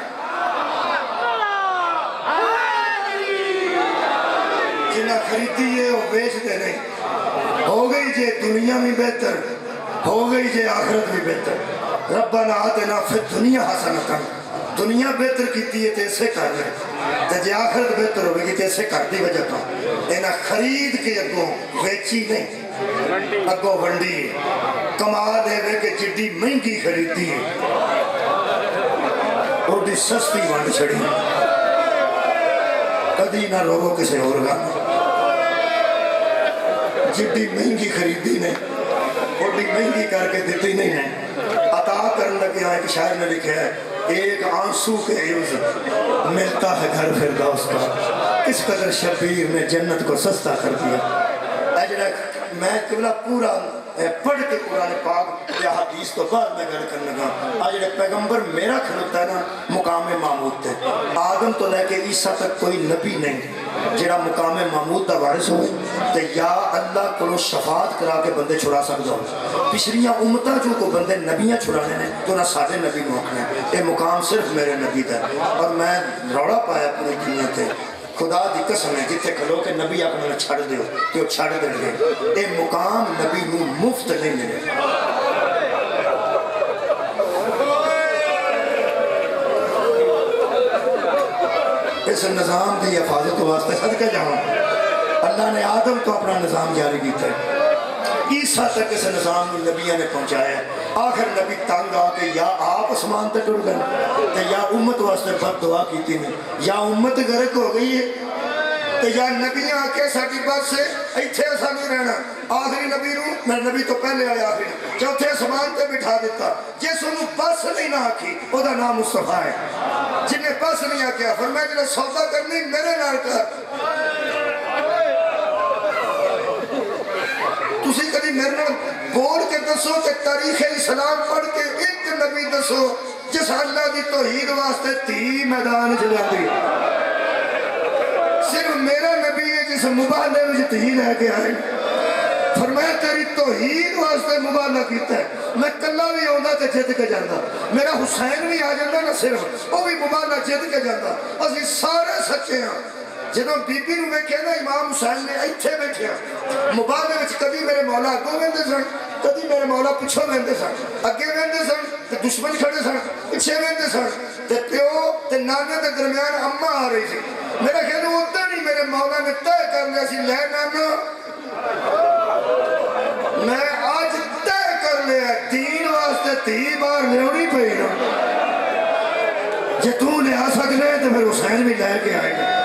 Speaker 1: جنہ خریدی ہے وہ بیچ دے نہیں، ہو گئی جے دنیا میں بہتر، ہو گئی جے آخرت بھی بہتر۔ ربنا آتنا فی الدنیا حسنۃ، دنیا بہتر کیتی ہے تے اسے کر لے، تے جے آخرت بہتر ہوئے گی تے اسے کر دی وجہ تو اینا خرید کے اگوں ویچی نہیں، اگوں ونڈی، کمال ہے کہ جڈی مہنگی خریدی ہے اوڈی سستی ونڈ چھڑی، کدی نہ روو کسے اور گا، جڈی مہنگی خریدی نے اوڈی مہنگی کر کے دیتی نہیں ہے۔ عطا کرنے لگے ہیں، ایک شاعر نے لکھا ہے ایک آنسو کے عوض ملتا ہے گھر فردوس کا، کس قدر شبیر نے جنت کو سستا کر دیا۔ اجرا میں قبلہ پورا پڑھ کے قرآن پاک یا حدیث تو بعد میں گل کرنے لگا، اجرا پیغمبر میرا کھلوتا ہے نا مقام محمود تھے، آدم تو لے کے عیسیٰ تک کوئی نبی نہیں جڑا مقام محمود دا وارث ہوئے تے یا اللہ کو شفاعت کرا کے بندے چھڑا سکتا ہو، پچھلیاں امتاں جو کو بندے نبیاں چھڑانے نے تو نہ سادے نبی نو آکھنے یہ مقام صرف میرے نبی دا، اور میں روڑا پایا پوری دنیا تے خدا دی قسم ہے جتھے کھلو کہ نبی اپنے چھڑ دیو کہ وہ چھڑ دیں گے، یہ مقام نبی نو مفت نہیں ملے۔ اس نظام کی حفاظت واسطے صدقہ جاؤں اللہ نے آدم تو اپنا نظام جاری کیتا ہے، عیسیٰ تک اس نظام میں نبیوں نے پہنچایا ہے، آخر نبی تنگ آ کے یا آپ اسمان تک ٹر گئے یا امت واسطے بد دعا کیتی نہیں، یا امت غرق ہو گئی ہے یا نبی آ کے ساڈی بات سے ایتھے ایسا نہیں رہنا، آخری نبی نو میں نبی تو پہلے آیا آخری چوتھے اسمان تے بٹھا دیتا، جس انہوں بس نہیں نہ آکھی او دا نام مصطفیٰ ہے، جنہیں بس نہیں آکیا فرمایا جنہیں سودا کرنی میرے نال کر، تسی کبھی میرے نال بول کے دسو کہ تاریخ اسلام پڑھ کے ایک نبی دسو جس اللہ دی توحید واسطے تھی میدان جلاتی، صرف میرا نبی ہے جس مبالغے میں تھی لے کے آئے، فرمایا تیری توحید واسطے مبالغہ کیتا ہے، میں کلا بھی آندا تے جت کے جاندا، میرا حسین بھی آ جاندا نہ صرف وہ بھی مبالغہ جت کے جاندا، اسی سارے سچے ہیں۔ جدوں بی بی نو ویکھیا نا امام حسین نے ایتھے بیٹھیا مبالغے وچ کبھی میرے مولا اگوں ویندے سن کبھی میرے مولا پچھوں ویندے سن، اگے ویندے سن تے دشمن کھڑے سن، پیچھے ویندے سن تے پیو تے نانے دے درمیان اماں آ رہی سی، میرا خیال ادھر ہی میرے مولا نے طے کر لیا سی لے نانا میں آج طے کر لیا دین واسطے تھی بار لیونی پئی نا، جے تو لے آ سکنے تو پھر حسین بھی لے کے آئے گا۔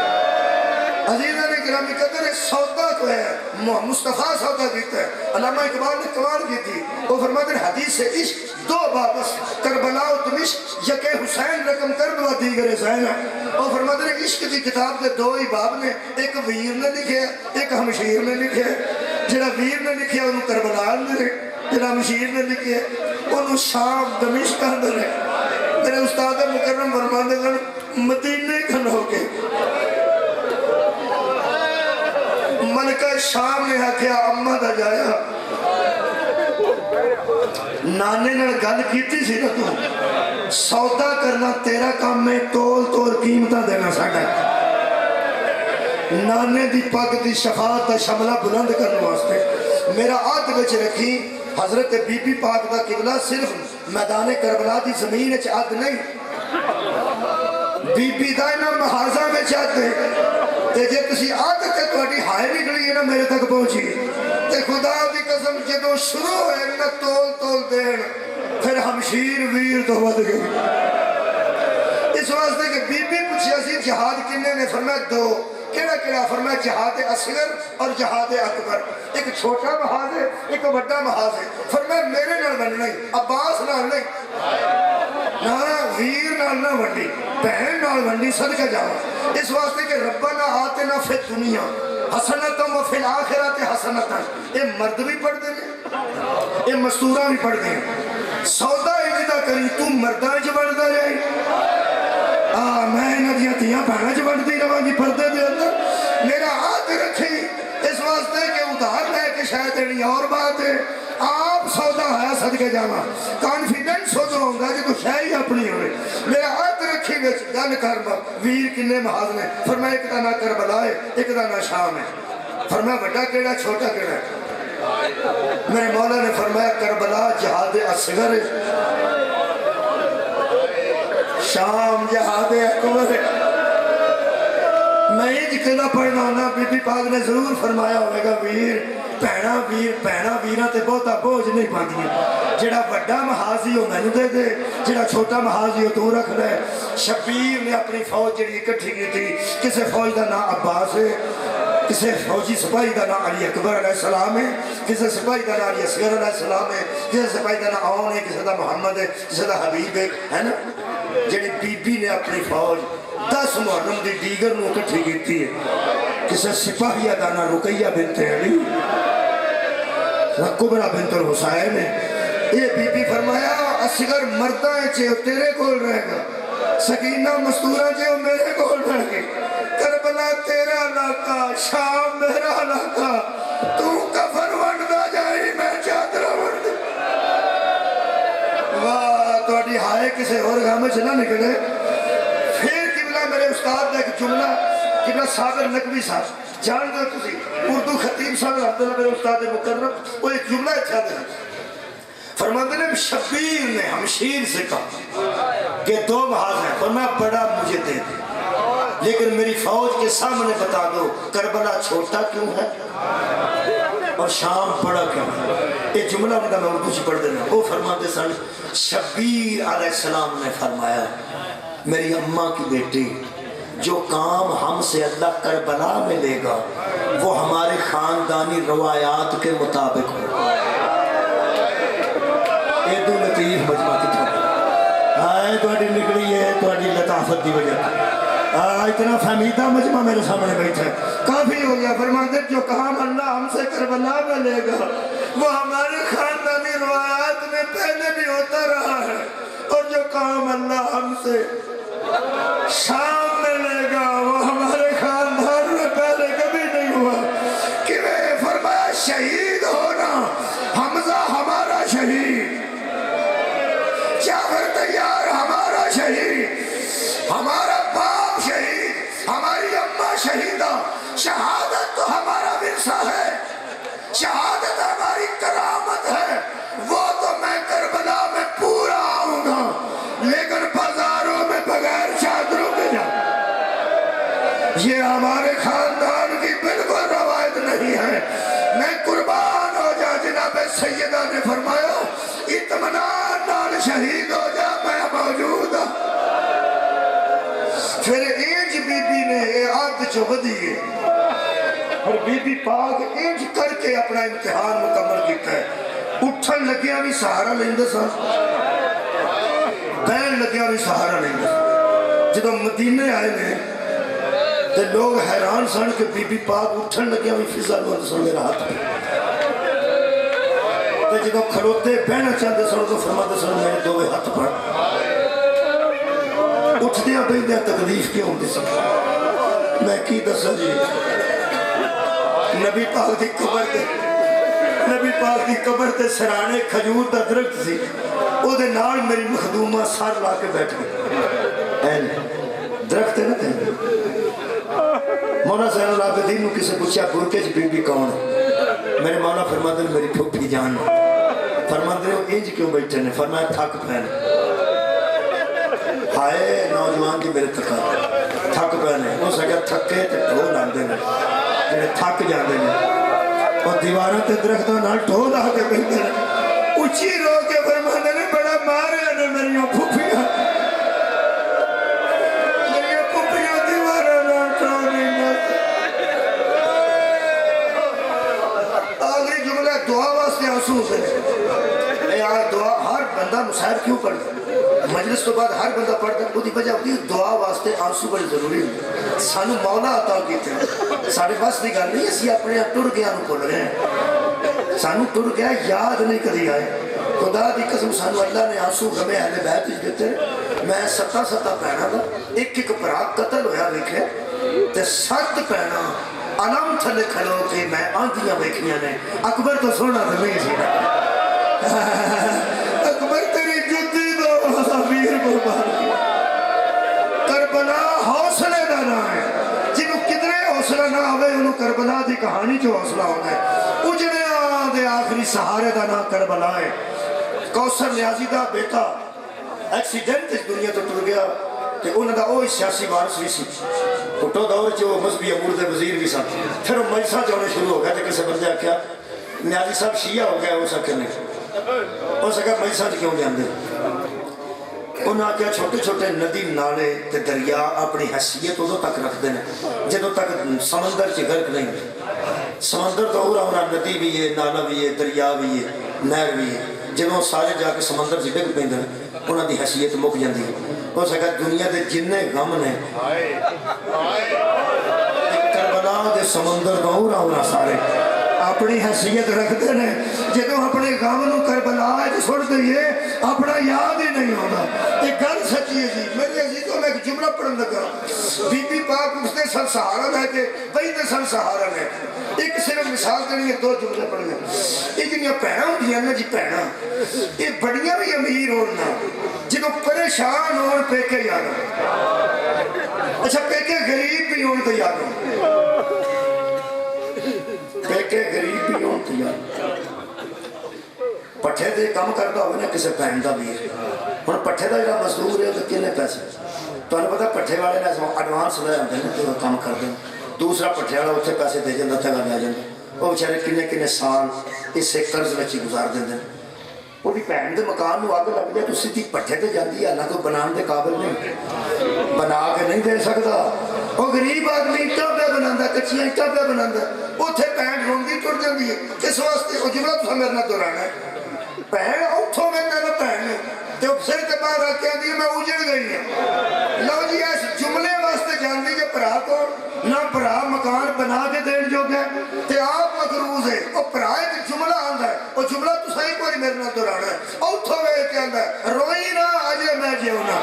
Speaker 1: عزیزہ نے گرامی قدر سودا کو ہے مصطفیٰ سودا دیتا ہے، علامہ اقبال نے کمال کی تھی، وہ فرماتے ہیں حدیث سے عشق دو بابس کربلا و دمشق یکے حسین رقم کر دوا دیگر زین ہے، وہ فرماتے ہیں عشق کی کتاب کے دو ہی باب نے، ایک ویر نے لکھے ایک ہمشیر نے لکھے، جڑا ویر نے لکھے انہوں کربلا نے، جڑا ہمشیر نے لکھے انہوں شام دمشق کر دے، میرے استاد مکرم فرماتے ہیں مدینے کھلو کے ملکہ شام نے آکھیا اممہ دا جایا نانے نے گل کیتی سی نا تو سودا کرنا تیرا کام میں تول تول قیمتہ دینا ساڑھا نانے دی پاک دی شفاعت دا شملہ بلند کرنے واسطے میرا عد وچ رکھی حضرت بی بی پاک دا قبلہ صرف میدان کربلا دی زمین وچ عد نہیں بی بی دا انہاں محاذاں وچ عد ہے تے جے تسی عد تے تہاڈی ہائے نکلی ہے نا میرے تک پہنچی تے خدا دی قسم جدوں شروع ہوئے نا تول تول دین پھر ہمشیر ویر تو ود گئی اس واسطے کہ بی بی پوچھیا سی جہاد کنے نے فرمایا دو کیڑا کیڑا فرمایا جہاد اصغر اور جہاد اکبر ایک چھوٹا محاذ ہے ایک بڑا محاذ ہے فرمایا میرے نال بن نہیں عباس نال نہیں نہ ویر نال نہ ونڈی بہن نال ونڈی صدقہ جاواں اس واسطے کہ ربنا آتنا فی الدنیا حسنۃ و فی الآخرۃ حسنۃ یہ مرد بھی پڑھ دے یہ مستورہ بھی پڑھ دے سودا اجدا کری تو مرداں وچ بندا جائے میں انہاں دیاں تیاں بہناں وچ بنتی رہاں گی پردے دے اندر میرا ہاتھ رکھی اس واسطے کہ ادھار لے کے شاید دینی اور بات ہے آپ سودا ہے صدقے جاواں کانفیڈنس ہو جو ہوں گا کہ تو شے ہی اپنی ہوئے میرا ہاتھ رکھی وچ گل کر ویر کنے محاذ نے فرمایا ایک دا نام کربلا ہے ایک دا نام شام ہے فرمایا بڑا کیڑا چھوٹا کیڑا ہے میرے مولا نے فرمایا کربلا جہاد اصغر ہے شام جہاد اکبر ہے میں یہ جکلہ پڑھنا ہونا بی بی پاک نے ضرور فرمایا ہوئے گا ویر پہنا ویرہ تے بہتا بوجھ نہیں پاندی ہے جڑا بڑا محاذی ہو میں دے دے جڑا چھوٹا محاذی ہو تو رکھ لے شبیر نے اپنی فوج جڑی اکٹھی کی تھی کسے فوج دا نام عباس ہے کسے فوجی سپاہی دا نام علی اکبر علیہ السلام ہے کسے سپاہی دا نام علی اصغر علیہ السلام ہے کسے سپاہی دا نام آن ہے کسے دا محمد ہے کسے دا حبیب ہے نا جڑی بی بی نے اپنی فوج 10 محرم دی دیگر نو اکٹھی کیتی ہے کسے سپاہیہ دا نام رقیہ بنت علی کبرا بنت الحسین ہے یہ بی بی فرمایا اصغر مردہ ہے چھے تیرے کول رہے گا سکینہ مستورہ چھے میرے کول رہے گا کربلا تیرا علاقہ شام میرا علاقہ تو کفر ونڈا جائی میں چادرہ ونڈ واہ تو اڈی ہائے کسے اور گامے چلا نکلے پھر قبلہ میرے استاد نے ایک جملہ قبلہ صابر نقوی صاحب جان دو تسی اردو خطیب صاحب عبداللہ میرے استاد مکرم وہ ایک جملہ اچھا دے فرماتے نے شبیر نے ہمشیر سے کہا کہ 2 محاذ ہیں فرمایا بڑا مجھے دے دے لیکن میری فوج کے سامنے بتا دو کربلا چھوٹا کیوں ہے اور شام بڑا کیوں ہے یہ جملہ میں اردو سے پڑھ دینا وہ فرماتے سن شبیر علیہ السلام نے فرمایا میری اماں کی بیٹی جو کام ہم سے اللہ کربلا میں لے گا وہ ہمارے خاندانی روایات کے مطابق ہوگا ایدو لطیف مجمع کی تھا آئے تو اڈی نکلی ہے تو اڈی لطافت دی وجہ اتنا فہمیدہ مجمع میرے سامنے بیٹھا ہے کافی ہو گیا فرماتے جو کام اللہ ہم سے کربلا میں لے گا وہ ہمارے خاندانی روایات میں پہلے بھی ہوتا رہا ہے اور جو کام اللہ ہم سے شام میں لے گا وہ ہمارے خاندان میں پہلے کبھی نہیں ہوا کہ میں فرمایا شہید ہونا حمزہ ہمارا شہید جعفر تیار ہمارا شہید ہمارا باپ شہید ہماری اماں شہیدہ شہادت تو ہمارا ورثہ ہے شہادت ہماری کرامت ہے وہ تو میں کربلا میں پورا آؤں گا لیکن بازاروں میں بغیر چادروں کے جاؤں یہ ہمارے خاندان کی بالکل روایت نہیں ہے میں قربان ہو جا جناب سیدہ نے فرمایا اطمینان نال شہید ہو جا میں موجود ہوں پھر اینج بی بی نے عاد چوب دیئے اور بی بی پاک اینج کر کے اپنا امتحان مکمل کیتا ہے اٹھن لگیا بھی سہارا لیندے سن بین لگیا بھی سہارا لیندے سن جدو مدینے آئے نے تو لوگ حیران سن کہ بی بی پاک اٹھن لگیا بھی فضا لوگ سن میرا ہاتھ پہ تو جدو کھڑوتے بہنا چاہتے سن تو فرماتے سن میرے دوے ہاتھ پڑ اٹھ دیا بہن دیا تکلیف کیوں ہوتی سن میں کی دسا جی نبی پاک دی قبر تے سرانے کھجور دا درخت سی او دے نال میری مخدومہ سر لا کے بیٹھ گئی این درخت ہے نا تے مولا زین العابدین نو کسے پوچھا برکے چ بی بی کون ہے میرے مولا فرماتے ہیں میری پھوپھی جان فرماتے ہیں انج کیوں بیٹھے نے فرمایا تھک پہن ہائے نوجوان جی میرے تھک پہنے اس اگر تھکے تو ٹھو لاندے نے جنہیں تھک جاندے نے اور دیواروں تے درختوں نال ٹھو لا کے بیٹھے نے اچھی رو کے فرماتے نے بڑا مارے نے میری پھوپھیاں دیواروں نال ٹھو نہیں لاتے آخری جملہ دعا واسطے آنسو سے دعا ہر بندہ مصاحب کیوں پڑھتا مجلس تو بعد ہر بندہ پڑھتا ہے وہ وجہ ہوتی ہے دعا واسطے آنسو بڑی ضروری ہوتی ہے سانو مولا عطا کیتے ہیں سارے پاس بھی گل نہیں اسی اپنے ٹر گیا نو بول رہے ہیں سانو ٹر گیا یاد نہیں کدی آئے خدا دی قسم سانو اللہ نے آنسو غمے اہل بیت دیتے میں 7 بہناں دا ایک بھرا قتل ہویا ویکھے تے 7 بہناں علم تھلے کھلو کے میں آندیاں ویکھیاں نے اکبر تو سونا تو نہیں سی اکبر تیری جدی دو ویر قربان کربلا حوصلے دا نہ ہے جنہوں کدرے حوصلہ نہ ہوئے انہوں کربلا دی کہانی جو حوصلہ ہونا ہے اجڑے دے آخری سہارے دا نہ کربلا ہے کوثر نیازی دا بیٹا ایکسیڈنٹ اس دنیا تو ٹر گیا کہ انہوں دا اوہی سیاسی وارث بھی سی کٹو دور جو مذہبی امور دے وزیر بھی سن پھر وہ مجلساں جانے شروع ہو گیا تو کسی بندے آکھیا نیازی صاحب شیعہ ہو گیا ہو سکے نہیں ہو سکا مجلساں کیوں جاندے انہوں نے کہا چھوٹے چھوٹے ندی نالے تے دریا اپنی حیثیت ادھو تک رکھ دینے جدو تک سمندر چ غرق نہیں سمندر تو ہو رہا ندی بھی ہے نالا بھی ہے دریا بھی ہے نہر بھی ہے جنہوں سارے جا کے سمندر سے ڈگ پہ انہوں دی حیثیت مک جاندی ہے ہو سکا دنیا دے جننے غم نے کربلا دے سمندر تو ہو رہا سارے اپنی حیثیت رکھ دینے جدو اپنے غم نو کربلا ہے چھوڑ دئیے اپنا یاد ہی نہیں ہونا ایک گل سچی ہے جی میرے عزیزوں میں ایک جملہ پڑھن لگا بی بی پاک اس نے سن سہارن ہے کہ بھئی نے سن سہارن ہے ایک صرف مثال دینی ہے 2 جملے پڑھ گئے یہ جنہیں پہنا ہوں دیا نا جی پہنا یہ بڑیاں بھی امیر ہونا جنہوں پریشان ہون پہ کے یاد ہوں اچھا پہ کے غریب بھی ہون تو یاد ہوں پیکے غریب بھی ہون تیار پٹھے دے کام کرتا ہوئے نا کسے پہن دا بھی ہون پٹھے دا جڑا مزدور ہے تو کنے پیسے تو انہیں پتا پٹھے والے نے ایڈوانس لے آتے ہیں تو کام کر دیں دوسرا پٹھے والا اتنے پیسے دے جاندہ تھا گا جاندہ وہ بچارے کنے سال اس سے قرض وچی گزار دیں دیں وہ بھی پہن دے مکان نو آگے لگ جائے تو سیدھی پٹھے دے جاندی ہے اللہ کو بنان دے قابل نہیں بنا کے نہیں دے سکتا وہ غریب آدمی اٹھا پہ بناندہ کچھیاں اٹھا پہ بناندہ اتھے پہن روندی ٹوٹ جاندی ہے کس واسطے وہ جملہ تو سمیرنا دورانا ہے پہن اتھو میں نے پہن تو سر کے بعد رکھ آدھی ہے میں اجڑ گئی ہے لو جی اس جملے واسطے جاندی جو پرا کو نہ پرا مکان بنا کے دین جو گئے تے آپ مقروض ہے وہ پرا ایک جملہ آندہ ہے وہ جملہ تو صحیح کوئی میرے نہ دورانا ہے اتھو میں ایک آندہ ہے روئی نہ آجے میں جیونا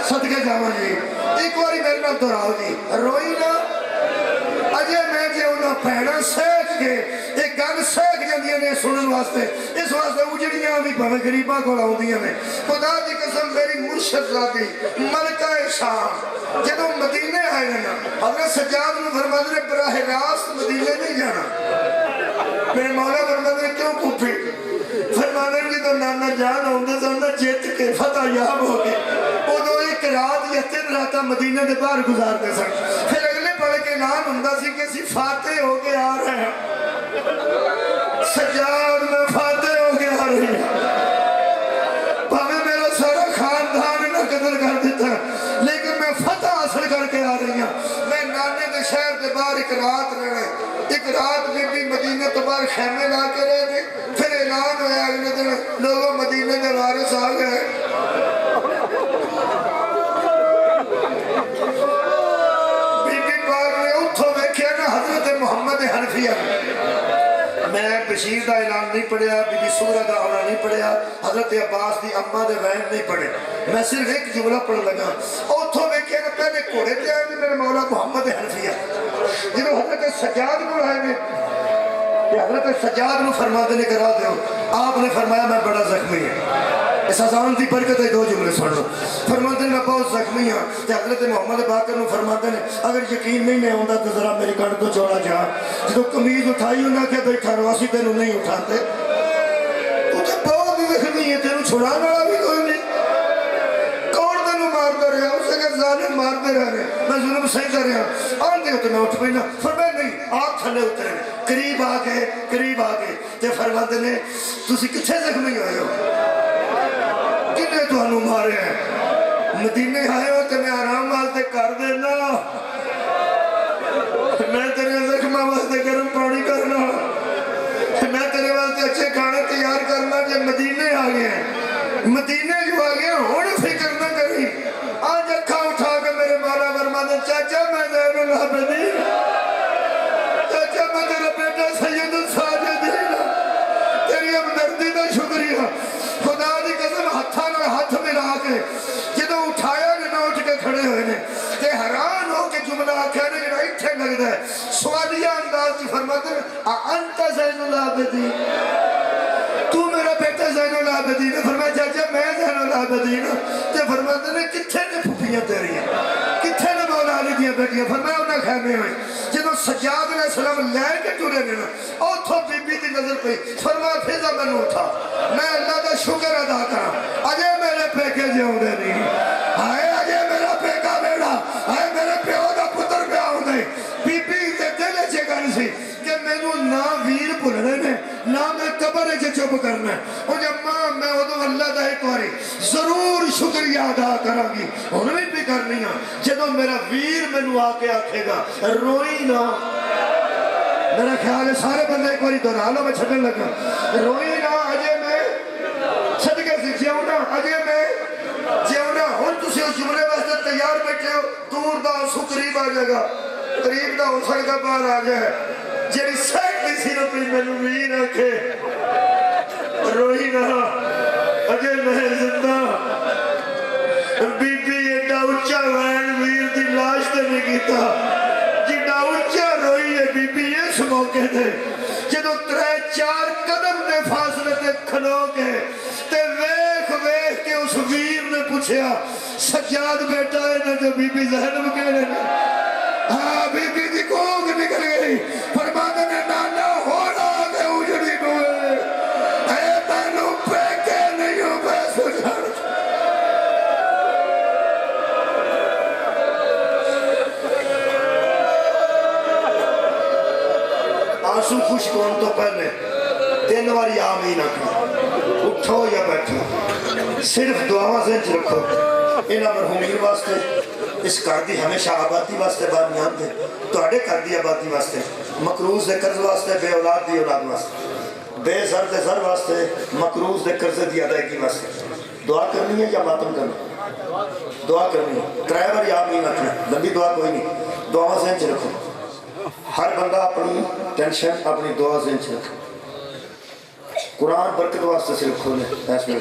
Speaker 1: صدقے جاما جی ایک باری میرے نہ دوراؤ جی روئی نہ اجے میں جے انہاں پہنا سیکھ کے ایک گل سیکھ جاندیاں نے سنن واسطے اس واسطے اجڑیاں بھی بھویں غریباں کو لاؤندیاں نے خدا دی قسم میری مرشد ذاتی ملکہ شام جدوں مدینے آئے نا حضرت سجاد نے فرمایا نے براہ راست مدینے نہیں جانا میرے مولا فرمایا نے کیوں پوپھی فرمایا نے تو نانا جان ہوندے سن جیت کے فتح یاب ہو گئے ادو ایک رات یا 3 راتاں مدینے دے باہر گزارتے سن پھر اگلے پڑھ کے نام ہندہ سی کہ سی فاتح ہو کے آ رہے ہیں سجاد میں فاتح ہو کے آ رہی ہیں پاہمیں میرا سارا خاندان نہ قدر کر دیتا لیکن میں فتح حاصل کر کے آ رہی ہوں میں نانے کے شہر کے باہر ایک رات رہے ایک رات میں بھی مدینہ تو باہر خیمے لا کے رہے تھے پھر اعلان ہویا اگلے دن لوگوں مدینہ کے وارث آ گئے محمد حنفیہ میں بشیر دا اعلان نہیں پڑھیا بی بی سورہ دا ہونا نہیں پڑھیا حضرت عباس دی اماں دے وین نہیں پڑھے میں صرف ایک جملہ پڑھ لگا اوتھوں میں کہنا پہلے کوڑے پہ آئے میرے مولا محمد حنفیہ جنہوں حضرت سجاد کو آئے میں کہ حضرت سجاد کو فرما دینے کرا دے آپ نے فرمایا میں بڑا زخمی ہے اس اذان کی برکت ہے دو جملے سن لو فرماتے ہیں میں بہت زخمی ہاں تے حضرت محمد باقر نو فرماتے ہیں اگر یقین نہیں میں ہوندا تو ذرا میری کٹ تو چوڑا جا جدو قمیض اٹھائی انہاں کہ بیٹھا رہو اسی تینوں نہیں اٹھاتے تو تے بہت زخمی ہے تینوں چھڑانے والا بھی کوئی نہیں کون تینوں مارتا رہا اسے کہ ظالم مارتے رہ رہے میں ظلم صحیح کر رہا آن دے تو میں اٹھ پہنا فرمایا نہیں آگ تھلے اترے قریب آگے تے فرماتے ہیں تسی کچھے زخمی ہوئے ہو کنے تو انو مارے ہیں مدینے آئے ہو تے میں آرام والتے کر دینا میں تیرے زخمہ واسطے گرم پانی کرنا میں تیرے واسطے اچھے کھانے تیار کرنا جب مدینے آگئے ہیں مدینے جو آگئے ہیں ہونے فکر نہ کری آج اکھا اٹھا کے میرے مولا فرماتے چاچا میں زین العابدین چاچا میں تیرا بیٹا سید الساجدین تیری ہمدردی کا شکریہ خدا دی قسم ہاتھ ملا کے جدو اٹھایا نے اٹھ کے کھڑے ہوئے نے کہ حیران ہو کے جملہ آکھا نے جڑا اتھے لگتا ہے سوالیہ انداز کی فرماتے ہیں انت زین العابدین تو میرا بیٹا زین العابدین فرمایا چاچا میں زین العابدین تے فرماتے ہیں کتھے نے پھوپیاں تیری ہیں کتھے نے مولا علی دیاں بیٹیاں فرمایا انہیں خیمے ہوئے جدو سجاد علیہ السلام لے کے ٹورے نے اوتھو بی بی دی نظر پہ فرمایا فیضا میں نے اٹھا میں اللہ کا شکر ادا کرا اجے میرے پیکے جاؤں دے نہیں آئے اجے میرا پیکا بیڑا آئے میرے پیو دا پتر پہ آؤں دے بی بی دے دلے چھے گھر سی کہ میں نو نہ ویر بھلنے نے نہ میں قبر چھے چپ کرنا اور جب ماں میں ادھو اللہ دا ایک واری ضرور شکریہ ادا کرا گی انہیں بھی کرنی ہاں جدو میرا ویر میں نو آکے آکھے گا روئی نہ میرا خیال ہے سارے بندے ایک باری دورا لو میں چھٹنے لگا روئی نہ اجے میں صدقے سے جیونا اجے میں جیونا ہن تسی اس جملے واسطے تیار بیٹھے ہو دور دا سو قریب آ جائے گا قریب دا اسڑ کا باہر آ جائے جیڑی سیک دی سی نپی میں نوی رکھے روئی نہ اجے میں زندہ بی بی ایڈا اچھا وین ویر دی لاش تے نہیں کیتا جیڑا اچھا روئی ہے بی بی اس موقع تھے جدو 3-4 قدم دے فاصلے تے کھلو کے تے ویخ کے اس ویر نے پوچھیا سجاد بیٹا ہے نا جو بی بی زہنم کہہ رہے ہاں بی بی دی کوک نکل گئی فرماتے نے نانا ہونا دے اجڑی نوے اے مینو پیکے نہیں ہو پیسو جھڑ آنسو خوش کون تو پہلے 3 باری آمین آکھو اٹھو یا بیٹھو صرف دعاواں ذہن چ رکھو انہاں مرحومین واسطے اس گھر دی ہمیشہ آبادی واسطے بات نہیں آتے تواڈے گھر دی آبادی واسطے مقروض دے قرض واسطے بے اولاد دی اولاد واسطے بے زر دے زر واسطے مقروض دے قرض دی ادائیگی واسطے دعا کرنی ہے یا ماتم کرنا دعا کرنی ہے 3 باری آمین آکھنا لمبی دعا کوئی نہیں دعاواں ذہن چ رکھو ہر بندہ اپنی ٹینشن اپنی دعا ذہن چ رکھو قرآن برکت واسطے سے رکھو نے ایس میں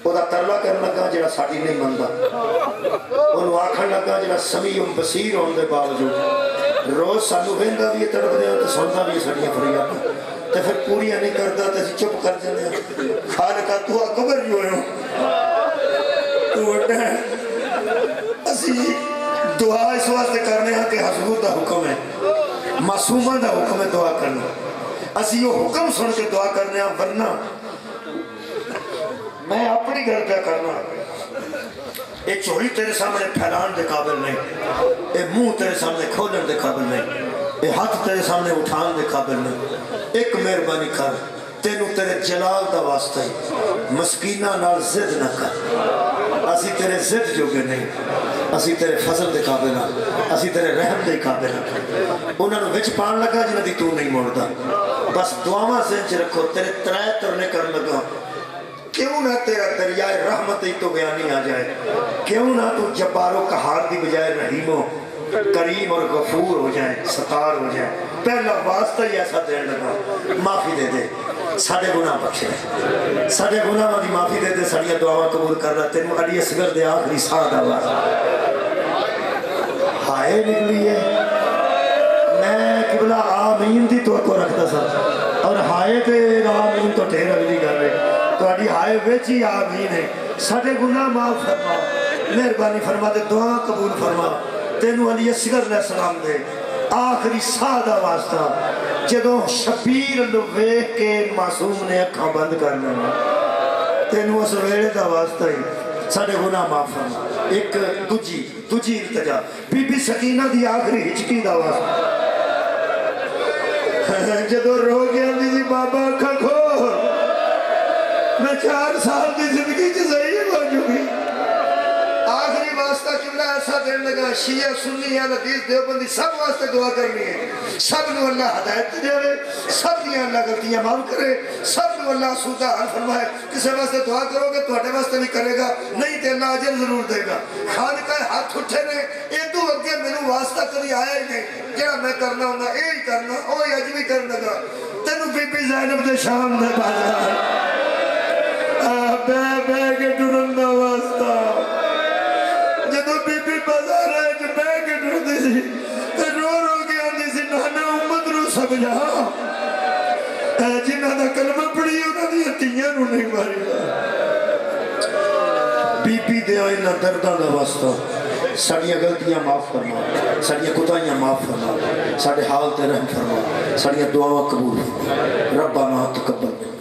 Speaker 1: وہ دا ترلا کرنے لگا جڑا ساڑی نہیں مندہ انہوں آکھن لگا جڑا سمیع بصیر ہونے دے باوجود روز سانو ویندا بھی تڑپ دیا تو سندا بھی سڑیاں فریاداں تے پھر پوریاں نہیں کردا تے اسی چپ کر جاندے ہیں خالقہ تو اکبر جو ہے تو وڈا ہے اسی دعا اس واسطے کرنے ہیں کہ حضور دا حکم ہے معصومہ دا حکم ہے دعا کرنا اسی یہ حکم سن کے دعا کرنے ہیں ورنہ میں اپنی گھر پہ کرنا ایک چوڑی تیرے سامنے پھیلان دے قابل نہیں ایک منہ تیرے سامنے کھولن دے قابل نہیں ایک ہاتھ تیرے سامنے اٹھان دے قابل نہیں ایک مہربانی کر تینوں تیرے جلال دا واسطہ ہی مسکینہ نال زد نہ کر اسی تیرے زد جو گے نہیں اسی تیرے فضل دے قابل ہیں اسی تیرے رحم دے قابل ہیں انہوں نے وچ پان لگا جنہ دی تو نہیں موڑدا بس دعاواں ذہن چ رکھو تیرے 3 ترنے کر لگا کیوں نہ تیرا دریائے رحمت ہی تو بیانی آ جائے کیوں نہ تو جبار و قہار دی بجائے رحیم و کریم اور غفور ہو جائے ستار ہو جائے پہلا واسطہ ہی ایسا دین لگا معافی دے دے ساڑھے گناہ بخشے ساڑھے گناہ دی معافی دے دے ساڑھے دعاواں قبول کر رہا تینوں علی اصغر دے آخری ساتھ آواز ہائے نکلی ہے میں قبلہ آمین دی توقع رکھتا سا اور ہائے تے آمین تو ٹھیر اگلی کر رہے تہاڈی ہائے وچ ہی آمین ہے ساڈے گناہ معاف فرما مہربانی فرما دے دعا قبول فرما تینوں علی اصغر علیہ السلام دے آخری ساہ دا واسطہ جدوں شبیر نو ویکھ کے معصوم نے اکھاں بند کر لینا تینوں اس ویلے دا واسطہ ہی ساڈے گناہ معاف فرما ایک دوجی التجا بی بی سکینہ دی آخری ہچکی دا واسطہ جدو رو گیا دی بابا اکھا کھول میں 4 سال دی زندگی چ صحیح ہو چکی آخری واسطہ قبلہ ایسا دین لگا شیعہ سنی اہل حدیث دیوبندی سب واسطے دعا کرنی ہے سب نو اللہ ہدایت دے سب دیا اللہ غلطیاں معاف کرے سب نو اللہ سودہ حل فرمائے کسی واسطے دعا کرو گے تواڈے واسطے بھی کرے گا نہیں تے اللہ اجر ضرور دے گا خالقہ ہاتھ اٹھے نے ادو اگے مینوں واسطہ کری آیا ہی نہیں جڑا میں کرنا ہوندا اے ہی کرنا اوہی اج بھی کرن لگا تینوں بی بی زینب دے شام دے بازار بے کے ٹرن دا واسطہ جدو بی بی بازار ہے جو بے کے ٹرن دی سی تے رو کے آندی سی نانا امت نو سمجھا جنہاں دا کلمہ پڑھی انہاں دی ہتھیاں نو نہیں ماری بی بی دے انہاں درداں دا واسطہ ساڑیاں غلطیاں معاف فرما ساڑیاں کوتاہیاں معاف فرما ساڑے حال تے رحم فرما ساڑیاں دعاواں قبول فرما ربنا تقبل